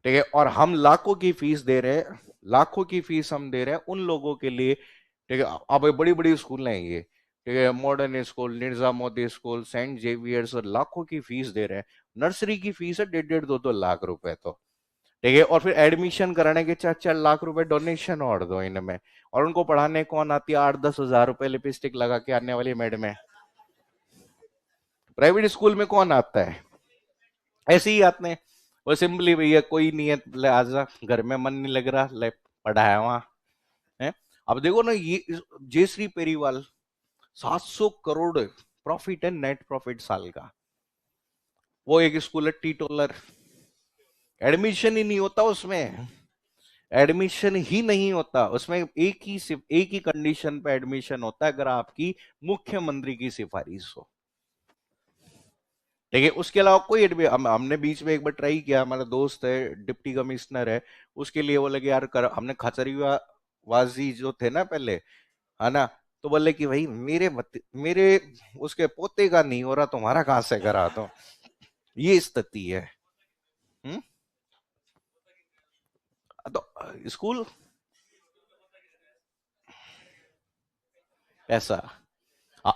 ठीक है, और हम लाखों की फीस दे रहे हैं, लाखों की फीस हम दे रहे हैं उन लोगों के लिए, ठीक है। अब बड़ी बड़ी स्कूल हैं ये, ठीक है, modern school, Nizamuddin school, saint Xavier's, और लाखों की फीस दे रहे हैं। नर्सरी की फीस है 1.5 2 2 लाख रुपए, तो ठीक है, और फिर एडमिशन कराने के 4 4 लाख रुपए डोनेशन और दो इनमें, और उनको पढ़ाने कौन आती है? 8 10 हजार रुपए लिपस्टिक लगा के आने वाली मैडम है। प्राइवेट स्कूल में कौन आता है? ऐसे ही आते हैं, वो सिंपली भैया कोई नहीं है, ले आजा, घर में मन नहीं लग रहा, ले पढ़ा है वहां है। अब देखो ना, ये जयश्री पेरीवाल, 700 करोड़ प्रॉफिट है, नेट प्रॉफिट साल का। वो एक स्कूल है टी टोलर, एडमिशन ही नहीं होता उसमें, एडमिशन ही नहीं होता उसमें। एक ही, सिर्फ एक ही कंडीशन पे एडमिशन होता है, अगर आपकी मुख्यमंत्री की सिफारिश हो, ठीक है। उसके अलावा कोई हमने बीच में एक बार ट्राई किया, हमारा दोस्त है डिप्टी कमिश्नर है, उसके लिए बोले कि यार हमने खचरीवाजी जो थे ना पहले, है ना, तो बोले कि भाई मेरे उसके पोते का नहीं हो रहा, तुम्हारा कहां से करा दो। ये स्थिति है। हम्म। तो स्कूल ऐसा,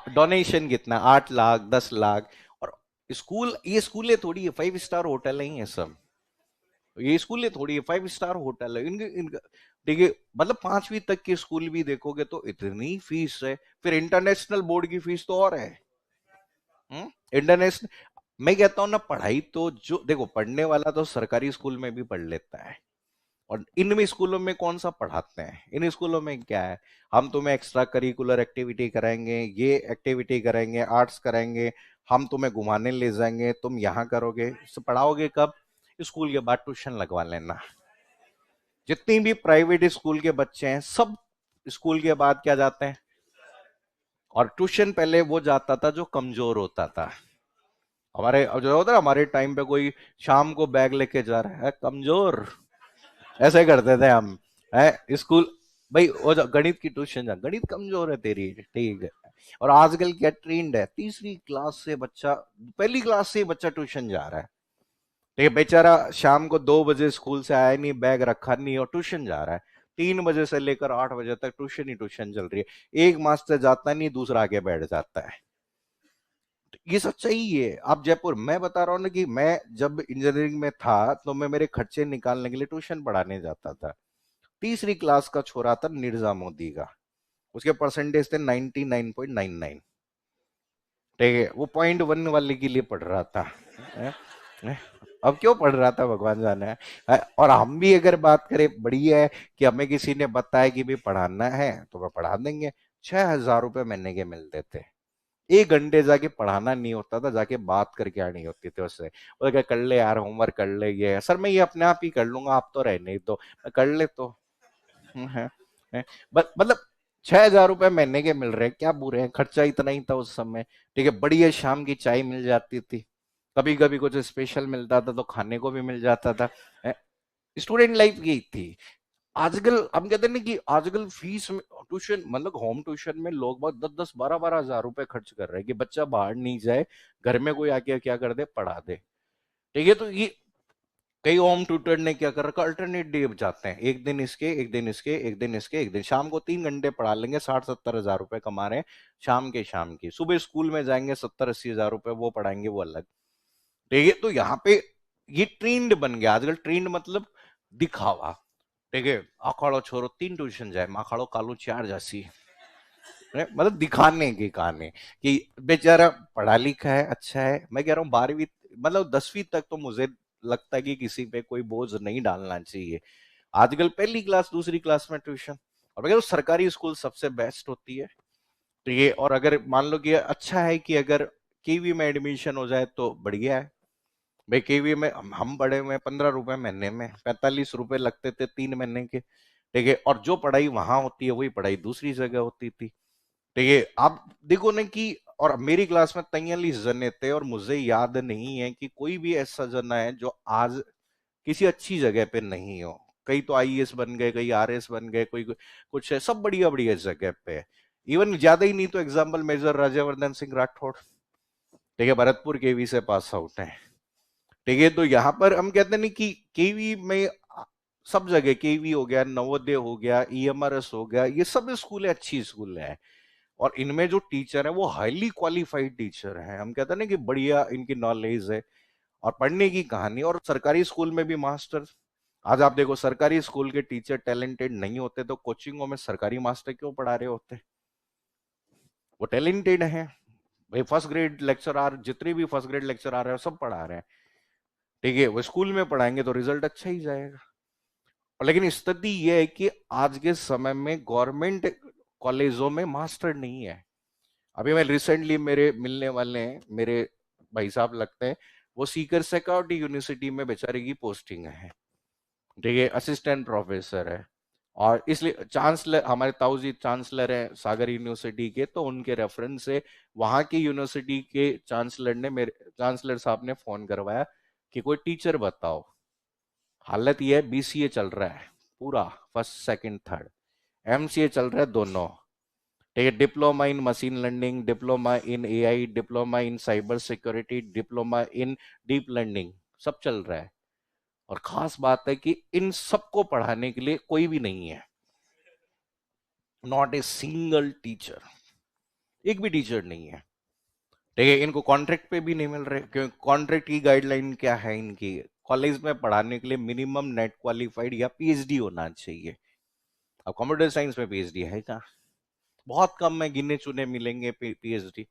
डोनेशन कितना? 8 लाख, 10 लाख। और स्कूल, ये स्कूलें थोड़ी है 5 स्टार होटल है ये सब, ये स्कूलें थोड़ी है 5 स्टार होटल है इनके इनका, देखिए, मतलब 5वीं तक के स्कूल भी देखोगे तो इतनी फीस है, फिर इंटरनेशनल बोर्ड की फीस तो और है। इंटरनेशनल, मैं कहता हूं ना, पढ़ाई तो जो देखो, पढ़ने वाला तो सरकारी स्कूल में भी पढ़ लेता है, और इन स्कूलों में कौन सा पढ़ाते हैं? इन स्कूलों में क्या है? हम तुम्हें एक्स्ट्रा करिकुलर एक्टिविटी कराएंगे, ये एक्टिविटी कराएंगे, आर्ट्स कराएंगे, हम तुम्हें घुमाने ले जाएंगे, तुम यहाँ करोगे, पढ़ाओगे कब? स्कूल के बाद ट्यूशन लगवा लेना। जितनी भी प्राइवेट स्कूल के बच्चे हैं सब स्कूल के बाद क्या जाते हैं? और ट्यूशन पहले वो जाता था जो कमजोर होता था। हमारे जो होता है, हमारे टाइम पे कोई शाम को बैग लेके जा रहा है, कमजोर, ऐसे करते थे हम, है स्कूल। भाई वो जो गणित की ट्यूशन जा, गणित कमजोर है तेरी, ठीक है। और आजकल क्या ट्रेंड है, तीसरी क्लास से बच्चा, पहली क्लास से ही बच्चा ट्यूशन जा रहा है, ठीक है। बेचारा शाम को 2 बजे स्कूल से आया नहीं, बैग रखा नहीं, और ट्यूशन जा रहा है। 3 बजे से लेकर 8 बजे तक ट्यूशन ही ट्यूशन चल रही है। एक मास्टर जाता नहीं, दूसरा आके बैठ जाता है। ये सच्चाई है। आप जयपुर, मैं बता रहा हूँ ना कि मैं जब इंजीनियरिंग में था तो मैं मेरे खर्चे निकालने के लिए ट्यूशन पढ़ाने जाता था। तीसरी क्लास का छोरा था निर्जा मोदी का, उसके परसेंटेज थे 99.99, ठीक है, वो .1 वाले के लिए पढ़ रहा था, है? है? अब क्यों पढ़ रहा था भगवान जाने है? और हम भी अगर बात करें, बढ़िया है कि हमें किसी ने बताया कि भी पढ़ाना है तो मैं पढ़ा देंगे। 6 हजार रुपए महीने के मिलते थे, 1 घंटे जाके पढ़ाना नहीं होता था, जाके बात करके आनी होती थी उससे। वो क्या, कर ले यार होमवर्क कर ले, ये सर मैं ये अपने आप ही कर लूंगा, आप तो रहने ही दो, मैं कर ले तो। है, है। मतलब 6 हजार रुपए महीने के मिल रहे हैं, क्या बुरे हैं, खर्चा इतना ही था उस समय, ठीक है। बढ़िया शाम की चाय मिल जाती थी, कभी कभी कुछ स्पेशल मिलता था तो खाने को भी मिल जाता था। स्टूडेंट लाइफ यही थी। आजकल हम कहते हैं ना कि आजकल फीस में, ट्यूशन मतलब होम ट्यूशन में लोग बहुत 10 10 12 12 हजार रुपए खर्च कर रहे हैं कि बच्चा बाहर नहीं जाए, घर में कोई आके क्या कर दे, पढ़ा दे, ठीक है। तो ये कई होम ट्यूटर ने क्या कर रखा, अल्टरनेट डे जाते हैं, एक दिन इसके, एक दिन इसके, एक दिन इसके, एक दिन शाम को 3 घंटे पढ़ा लेंगे, 60 70 हजार रुपए कमा रहे हैं शाम के, शाम की। सुबह स्कूल में जाएंगे, 70 80 हजार रुपए वो पढ़ाएंगे, वो अलग, ठीक है। तो यहाँ पे ये ट्रेंड बन गया आजकल, ट्रेंड मतलब दिखावा, ठीक है। अखाड़ो छोरो 3 ट्यूशन जाए, माखाड़ो कालू 4 जासी, मतलब दिखाने के कहानी कि बेचारा पढ़ा लिखा है, अच्छा है। मैं कह रहा हूँ 12वीं, मतलब 10वीं तक तो मुझे लगता है कि किसी पे कोई बोझ नहीं डालना चाहिए। आजकल पहली क्लास दूसरी क्लास में ट्यूशन, और मैं कह रहा हूँ सरकारी स्कूल सबसे बेस्ट होती है, तो ये, और अगर मान लो कि अच्छा है कि अगर केवी में एडमिशन हो जाए तो बढ़िया है, भाई केवी में हम पढ़े हुए हैं 15 रुपए महीने में, 45 रुपए लगते थे 3 महीने के। ठीक है, और जो पढ़ाई वहां होती है वही पढ़ाई दूसरी जगह होती थी। ठीक है, आप देखो ना कि, और मेरी क्लास में 43 जने थे और मुझे याद नहीं है कि कोई भी ऐसा जना है जो आज किसी अच्छी जगह पे नहीं हो। कई तो आईएएस बन गए, कई आरएस बन गए, कोई कुछ है, सब बढ़िया बढ़िया जगह पे है। इवन ज्यादा ही नहीं तो एग्जाम्पल मेजर राजावर्धन सिंह राठौड़, ठीक है, भरतपुर केवी से पास आउट है। ठीक है, तो यहां पर हम कहते हैं नहीं कि केवी में सब जगह, केवी हो गया, नवोदय हो गया, ईएमआरएस हो गया, ये सब स्कूल है, अच्छी स्कूल है। और इनमें जो टीचर है वो हाईली क्वालिफाइड टीचर हैं। हम कहते हैं ना कि बढ़िया इनकी नॉलेज है और पढ़ने की कहानी। और सरकारी स्कूल में भी मास्टर, आज आप देखो सरकारी स्कूल के टीचर टैलेंटेड नहीं होते तो कोचिंगों में सरकारी मास्टर क्यों पढ़ा रहे होते? वो टैलेंटेड हैं भाई। फर्स्ट ग्रेड लेक्चरर, जितने भी फर्स्ट ग्रेड लेक्चरर हैं सब पढ़ा रहे हैं। ठीक है, वो स्कूल में पढ़ाएंगे तो रिजल्ट अच्छा ही जाएगा। और लेकिन स्थिति यह है कि आज के समय में गवर्नमेंट कॉलेजों में मास्टर नहीं है। अभी मैं रिसेंटली, मेरे मिलने वाले हैं, मेरे भाई साहब लगते हैं, वो सीकर सिक्योरिटी यूनिवर्सिटी में बेचारे की पोस्टिंग है। ठीक है, असिस्टेंट प्रोफेसर है। और इसलिए चांसलर, हमारे ताऊ जी चांसलर है सागर यूनिवर्सिटी के, तो उनके रेफरेंस से वहां की यूनिवर्सिटी के चांसलर ने, मेरे चांसलर साहब ने फोन करवाया कि कोई टीचर बताओ। हालत यह है, बीसीए चल रहा है पूरा, फर्स्ट सेकंड थर्ड, एमसीए चल रहा है दोनों। ठीक है, diploma in machine learning, diploma in AI, diploma in cyber security, diploma in deep learning, सब चल रहा है। और खास बात है कि इन सबको पढ़ाने के लिए कोई भी नहीं है, नॉट ए सिंगल टीचर, एक भी टीचर नहीं है। ठीक है, इनको कॉन्ट्रैक्ट पे भी नहीं मिल रहे, क्योंकि कॉन्ट्रैक्ट की गाइडलाइन क्या है इनकी, कॉलेज में पढ़ाने के लिए मिनिमम नेट क्वालिफाइड या पीएचडी होना चाहिए। अब कंप्यूटर साइंस में पीएचडी है क्या? बहुत कम है, गिने चुने मिलेंगे पीएचडी।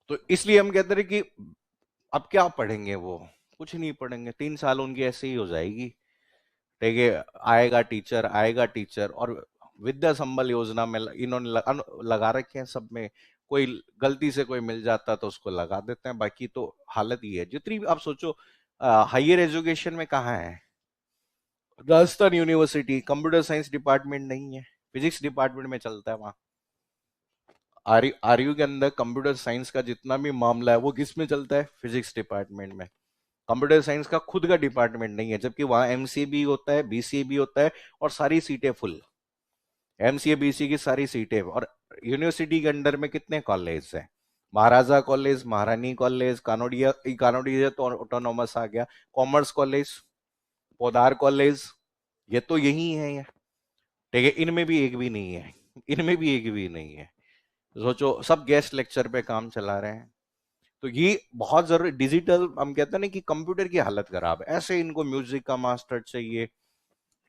तो इसलिए हम कहते हैं कि अब क्या पढ़ेंगे वो, कुछ नहीं पढ़ेंगे, 3 साल उनकी ऐसे ही हो जाएगी। ठीक है, आएगा टीचर, आएगा टीचर। और विद्या संबल योजना में इन्होंने लगा रखे हैं सब में, कोई गलती से कोई मिल जाता तो उसको लगा देते हैं, बाकी तो हालत ही है। जितनी भी आप सोचो, हायर एजुकेशन में कहाँ है? Rajasthan university computer science department नहीं है, फिजिक्स डिपार्टमेंट में चलता है वहां। आरयू के अंदर कंप्यूटर साइंस का जितना भी मामला है वो किस में चलता है? फिजिक्स डिपार्टमेंट में। कंप्यूटर साइंस का खुद का डिपार्टमेंट नहीं है, जबकि वहां एमसीए भी होता है, बीसीए भी होता है, और सारी सीटें फुल, एमसीए बीसीए की सारी सीटें। और यूनिवर्सिटी के अंडर में कितने कॉलेज हैं? महाराजा कॉलेज, महारानी कॉलेज, कानोडिया, कानोडिया तो ऑटोनोमस आ गया, कॉमर्स कॉलेज, पोदार कॉलेज, ये तो यही है ये। ठीक है, इनमें भी एक भी नहीं है, इनमें भी एक भी नहीं है। सोचो, सब गेस्ट लेक्चर पे काम चला रहे हैं। तो ये बहुत जरूरी, डिजिटल, हम कहते हैं ना कि कंप्यूटर की हालत खराब है। ऐसे इनको म्यूजिक का मास्टर चाहिए,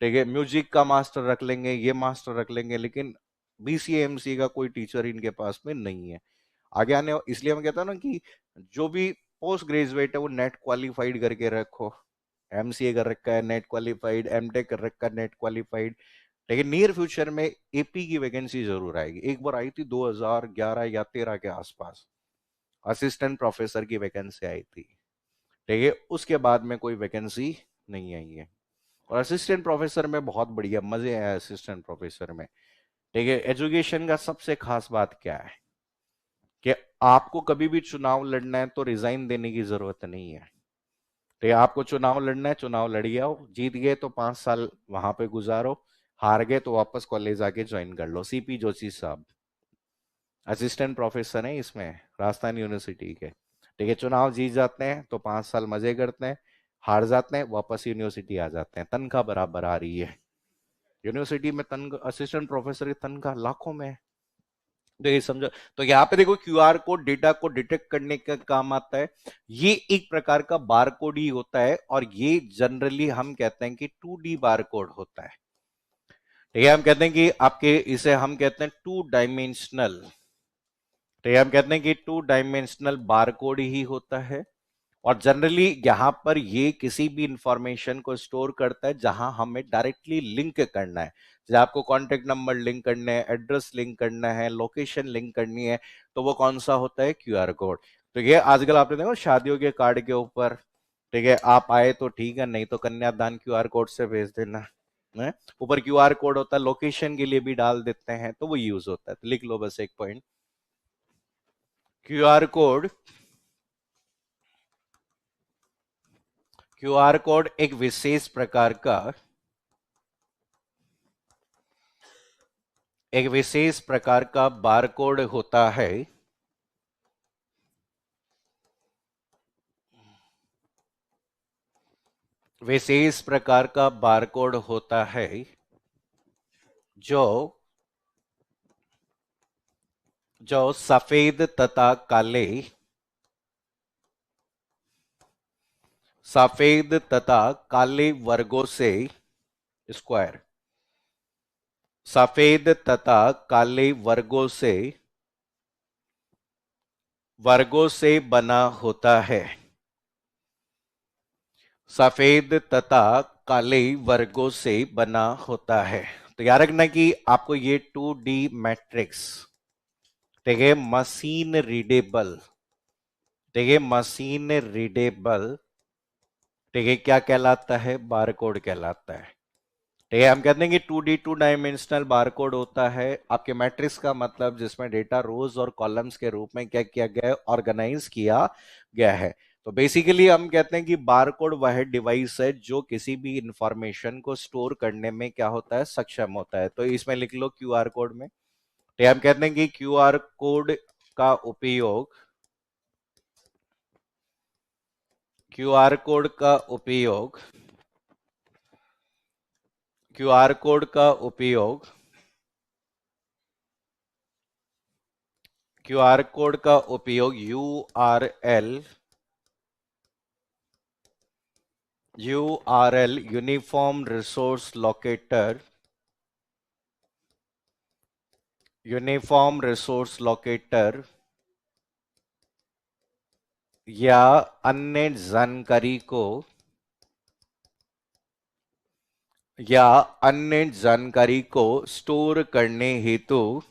ठीक है, म्यूजिक का मास्टर रख लेंगे, ये मास्टर रख लेंगे, लेकिन बीसीए एमसीए का कोई टीचर इनके पास में नहीं है आगे आने। इसलिए हम कहते हैं ना कि जो भी पोस्ट ग्रेजुएट है वो नेट क्वालिफाइड करके रखो। एमसीए कर रखा है नेट क्वालिफाइड, एमटेक कर रखा है नेट क्वालिफाइड। लेकिन नियर फ्यूचर में एपी की वैकेंसी जरूर आएगी। एक बार आई थी 2011 या 13 के आसपास, असिस्टेंट प्रोफेसर की वैकेंसी आई थी। ठीक है, उसके बाद में कोई वैकेंसी नहीं आई है। और असिस्टेंट प्रोफेसर में बहुत बढ़िया मजे आए असिस्टेंट प्रोफेसर में। ठीक है, एजुकेशन का सबसे खास बात क्या है कि आपको कभी भी चुनाव लड़ना है तो रिजाइन देने की जरूरत नहीं है। ठीक है, आपको चुनाव लड़ना है, चुनाव लड़िए आओ, जीत गए तो 5 साल वहां पे गुजारो, हार गए तो वापस कॉलेज आके ज्वाइन कर लो। सीपी जोशी साहब असिस्टेंट प्रोफेसर हैं इसमें, राजस्थान यूनिवर्सिटी के। ठीक है, चुनाव जीत जाते हैं तो 5 साल मजे करते हैं, हार जाते हैं वापस यूनिवर्सिटी आ जाते हैं, तनख्वाह बराबर आ रही है। यूनिवर्सिटी में तनख्वाह असिस्टेंट प्रोफेसर की तनख्वाह लाखों में है। तो ये समझो, तो यहाँ पे देखो क्यूआर कोड डेटा को डिटेक्ट करने का काम आता है। ये एक प्रकार का बार कोड ही होता है, और ये जनरली हम कहते हैं कि 2D बार कोड होता है। ठीक है, हम कहते हैं कि आपके, इसे हम कहते हैं 2 डायमेंशनल। तो ये हम कहते हैं कि 2 डायमेंशनल बारकोड ही होता है। और जनरली यहां पर ये किसी भी इंफॉर्मेशन को स्टोर करता है जहां हमें डायरेक्टली लिंक करना है। जैसे आपको कॉन्टेक्ट नंबर लिंक करना है, एड्रेस लिंक करना है, लोकेशन लिंक करनी है, तो वो कौन सा होता है? QR code. तो ये आजकल आपने देखो शादियों के कार्ड के ऊपर ठीक है, आप आए तो ठीक है, नहीं तो कन्यादान क्यूआर कोड से भेज देना है। ऊपर क्यूआर कोड होता है, लोकेशन के लिए भी डाल देते हैं, तो वो यूज होता है, तो लिख लो बस एक point. QR code, QR code एक विशेष प्रकार का, एक विशेष प्रकार का बारकोड होता है, विशेष प्रकार का बारकोड होता है जो जो सफेद तथा काले, सफेद तथा काले वर्गों से, स्क्वायर, सफेद तथा काले वर्गों से बना होता है, सफेद तथा काले वर्गों से बना होता है। तो याद रखना कि आपको ये 2D मैट्रिक्स, ठीक है, मशीन रीडेबल, ठीक है, मशीन रीडेबल, ठीक है, क्या कहलाता है, बारकोड कहलाता है। ठीक है, हम कहते हैं कि 2D 2 डायमेंशनल बारकोड होता है आपके मैट्रिक्स का मतलब जिसमें डेटा रोज और कॉलम्स के रूप में क्या किया गया है, ऑर्गेनाइज किया गया है। तो बेसिकली हम कहते हैं कि बारकोड वह डिवाइस है जो किसी भी इंफॉर्मेशन को स्टोर करने में क्या होता है, सक्षम होता है। तो इसमें लिख लो क्यूआर कोड में, तो हम कहते हैं कि क्यूआर कोड का उपयोग, क्यूआर कोड का उपयोग, क्यूआर कोड का उपयोग, क्यूआर कोड का उपयोग URL uniform resource locator, uniform resource locator या अन्य जानकारी को, या अन्य जानकारी को स्टोर करने हेतु,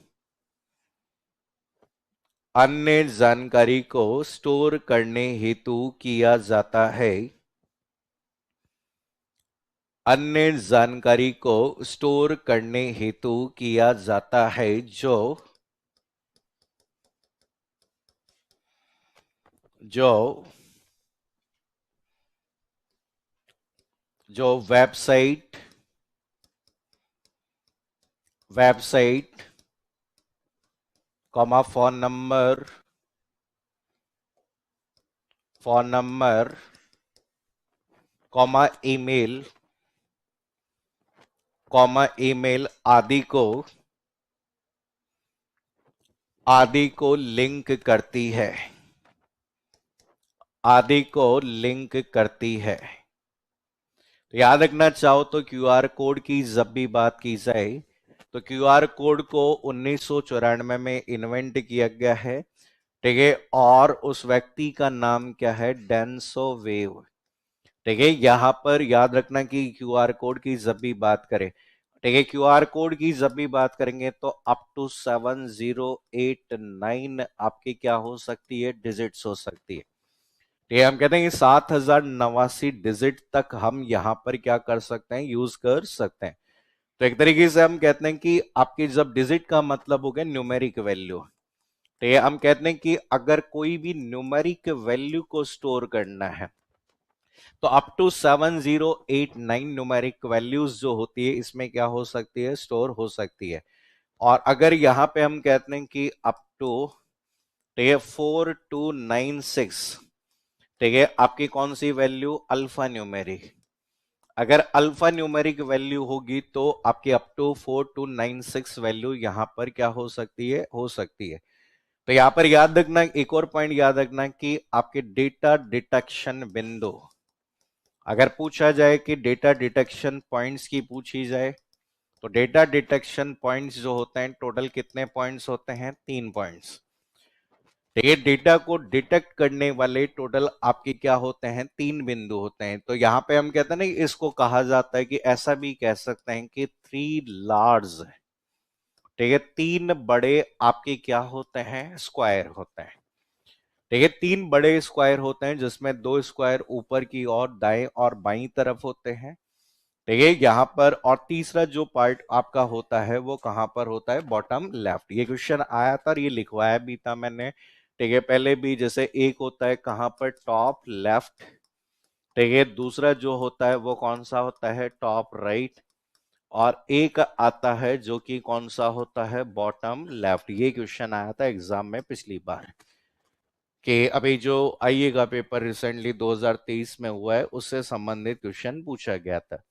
अन्य जानकारी को स्टोर करने हेतु किया जाता है, अन्य जानकारी को स्टोर करने हेतु किया जाता है जो जो जो website, website comma phone number comma email, comma email आदि को लिंक करती है, आदि को लिंक करती है। तो याद रखना चाहो तो क्यूआर कोड की जब भी बात की जाए तो क्यूआर कोड को 1994 में इन्वेंट किया गया है, ठीक है, और उस व्यक्ति का नाम क्या है, डेंसो वेव। ठीक है, यहां पर याद रखना कि क्यूआर कोड की जब भी बात करें, ठीक है, क्यूआर कोड की जब भी बात करेंगे तो अप टू 7089 आपकी क्या हो सकती है, डिजिट्स हो सकती है। ठीक है, हम कहते हैं कि 7089 डिजिट तक हम यहां पर क्या कर सकते हैं, यूज कर सकते हैं। तो एक तरीके से हम कहते हैं कि आपकी जब डिजिट का मतलब हो गया न्यूमेरिक वैल्यू, ठीक है, हम कहते हैं कि अगर कोई भी न्यूमेरिक वैल्यू को स्टोर करना है तो अप टू 7089 न्यूमेरिक वैल्यूज जो होती है इसमें क्या हो सकती है, स्टोर हो सकती है। और अगर यहां पे हम कहते हैं कि अप टू, ठीक है, 4296, ठीक है, आपकी कौन सी वैल्यू, अल्फा न्यूमेरिक, अगर अल्फा न्यूमेरिक वैल्यू होगी तो आपकी अप टू 4296 वैल्यू यहां पर क्या हो सकती है, हो सकती है। तो यहां पर याद रखना, एक और पॉइंट याद रखना कि आपके डेटा डिटेक्शन बिंदु, अगर पूछा जाए कि डेटा डिटेक्शन पॉइंट्स की पूछी जाए तो डेटा डिटेक्शन पॉइंट्स जो होते हैं टोटल कितने पॉइंट्स होते हैं, 3 पॉइंट्स। ये डेटा को डिटेक्ट करने वाले टोटल आपके क्या होते हैं, 3 बिंदु होते हैं। तो यहां पे हम कहते हैं ना, इसको कहा जाता है कि ऐसा भी कह सकते हैं कि 3 लार्ज, ठीक है, 3 बड़े आपके क्या होते हैं, स्क्वायर होते हैं। ठीक है, तीन बड़े स्क्वायर होते हैं जिसमें दो स्क्वायर ऊपर की ओर दाएं और बाईं तरफ होते हैं। ठीक है, यहाँ पर, और तीसरा जो पार्ट आपका होता है वो कहां पर होता है, बॉटम लेफ्ट। ये क्वेश्चन आया था और ये लिखवाया भी था मैंने। ठीक है, पहले भी, जैसे एक होता है कहां पर, टॉप लेफ्ट। ठीक है, दूसरा जो होता है वो कौन सा होता है, टॉप राइट। और एक आता है जो कि कौन सा होता है, बॉटम लेफ्ट। ये क्वेश्चन आया था एग्जाम में पिछली बार, कि अभी जो आइएगा पेपर रिसेंटली 2023 में हुआ है उससे संबंधित क्वेश्चन पूछा गया था।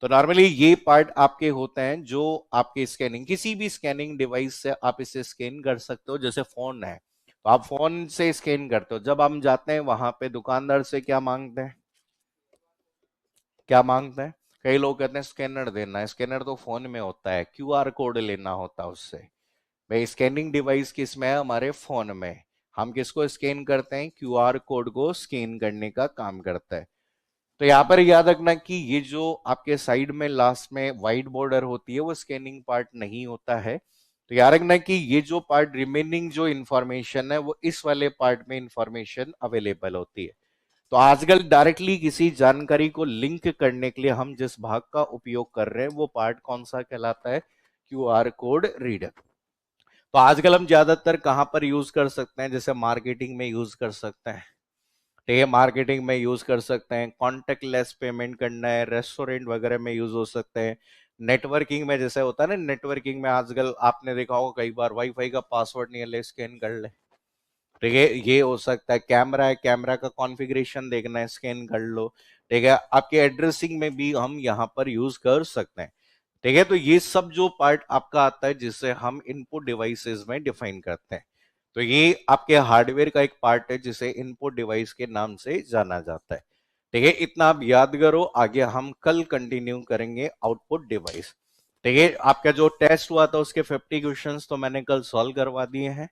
तो नॉर्मली ये पार्ट आपके होते हैं जो आपके स्कैनिंग, किसी भी स्कैनिंग डिवाइस से आप इसे स्कैन कर सकते हो। जैसे फोन है तो आप फोन से स्कैन करते हो, जब हम जाते हैं वहां पे दुकानदार से क्या मांगते हैं, क्या मांगते हैं, कई लोग कहते हैं स्कैनर देना है। स्कैनर तो फोन में होता है, क्यूआर कोड लेना होता है उससे। भाई स्कैनिंग डिवाइस किस में है, हमारे फोन में। हम किसको स्कैन करते हैं, क्यूआर कोड को स्कैन करने का काम करता है। तो यहां पर याद रखना कि ये जो आपके साइड में लास्ट में व्हाइट बॉर्डर होती है वो स्कैनिंग पार्ट नहीं होता है। तो याद रखना कि ये जो पार्ट रिमेनिंग जो इंफॉर्मेशन है वो इस वाले पार्ट में इंफॉर्मेशन अवेलेबल होती है। तो आजकल डायरेक्टली किसी जानकारी को लिंक करने के लिए हम जिस भाग का उपयोग कर रहे हैं वो पार्ट कौन सा कहलाता है, क्यूआर कोड रीडर। तो आजकल हम ज्यादातर कहां पर यूज कर सकते हैं, जैसे मार्केटिंग में यूज कर सकते हैं। ठीक है, मार्केटिंग में यूज कर सकते हैं, कॉन्टेक्टलेस पेमेंट करना है, रेस्टोरेंट वगैरह में यूज हो सकते हैं। नेटवर्किंग में जैसे होता है ना, नेटवर्किंग में आजकल आपने देखा होगा कई बार, वाईफाई का पासवर्ड नहीं है, ले स्कैन कर ले। ठीक है, ये हो सकता है। कैमरा है, कैमरा का कॉन्फ़िगरेशन देखना है, स्कैन कर लो। ठीक है, आपके एड्रेसिंग में भी हम यहाँ पर यूज कर सकते हैं। ठीक है, तो ये सब जो पार्ट आपका आता है जिसे हम इनपुट डिवाइसेस में डिफाइन करते हैं, तो ये आपके हार्डवेयर का एक पार्ट है जिसे इनपुट डिवाइस के नाम से जाना जाता है। ठीक है, इतना आप याद करो, आगे हम कल कंटिन्यू करेंगे आउटपुट डिवाइस। ठीक है, आपका जो टेस्ट हुआ था उसके 50 क्वेश्चंस तो मैंने कल सॉल्व करवा दिए हैं।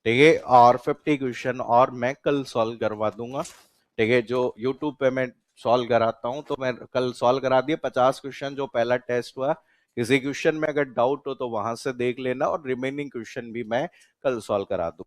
ठीक है, और 50 क्वेश्चन और मैं कल सॉल्व करवा दूंगा। ठीक है, जो यूट्यूब पे मैं सॉल्व कराता हूं तो मैं कल सॉल्व करा दिए 50 क्वेश्चन जो पहला टेस्ट हुआ। किसी क्वेश्चन में अगर डाउट हो तो वहां से देख लेना, और रिमेनिंग क्वेश्चन भी मैं कल सॉल्व करा दूं।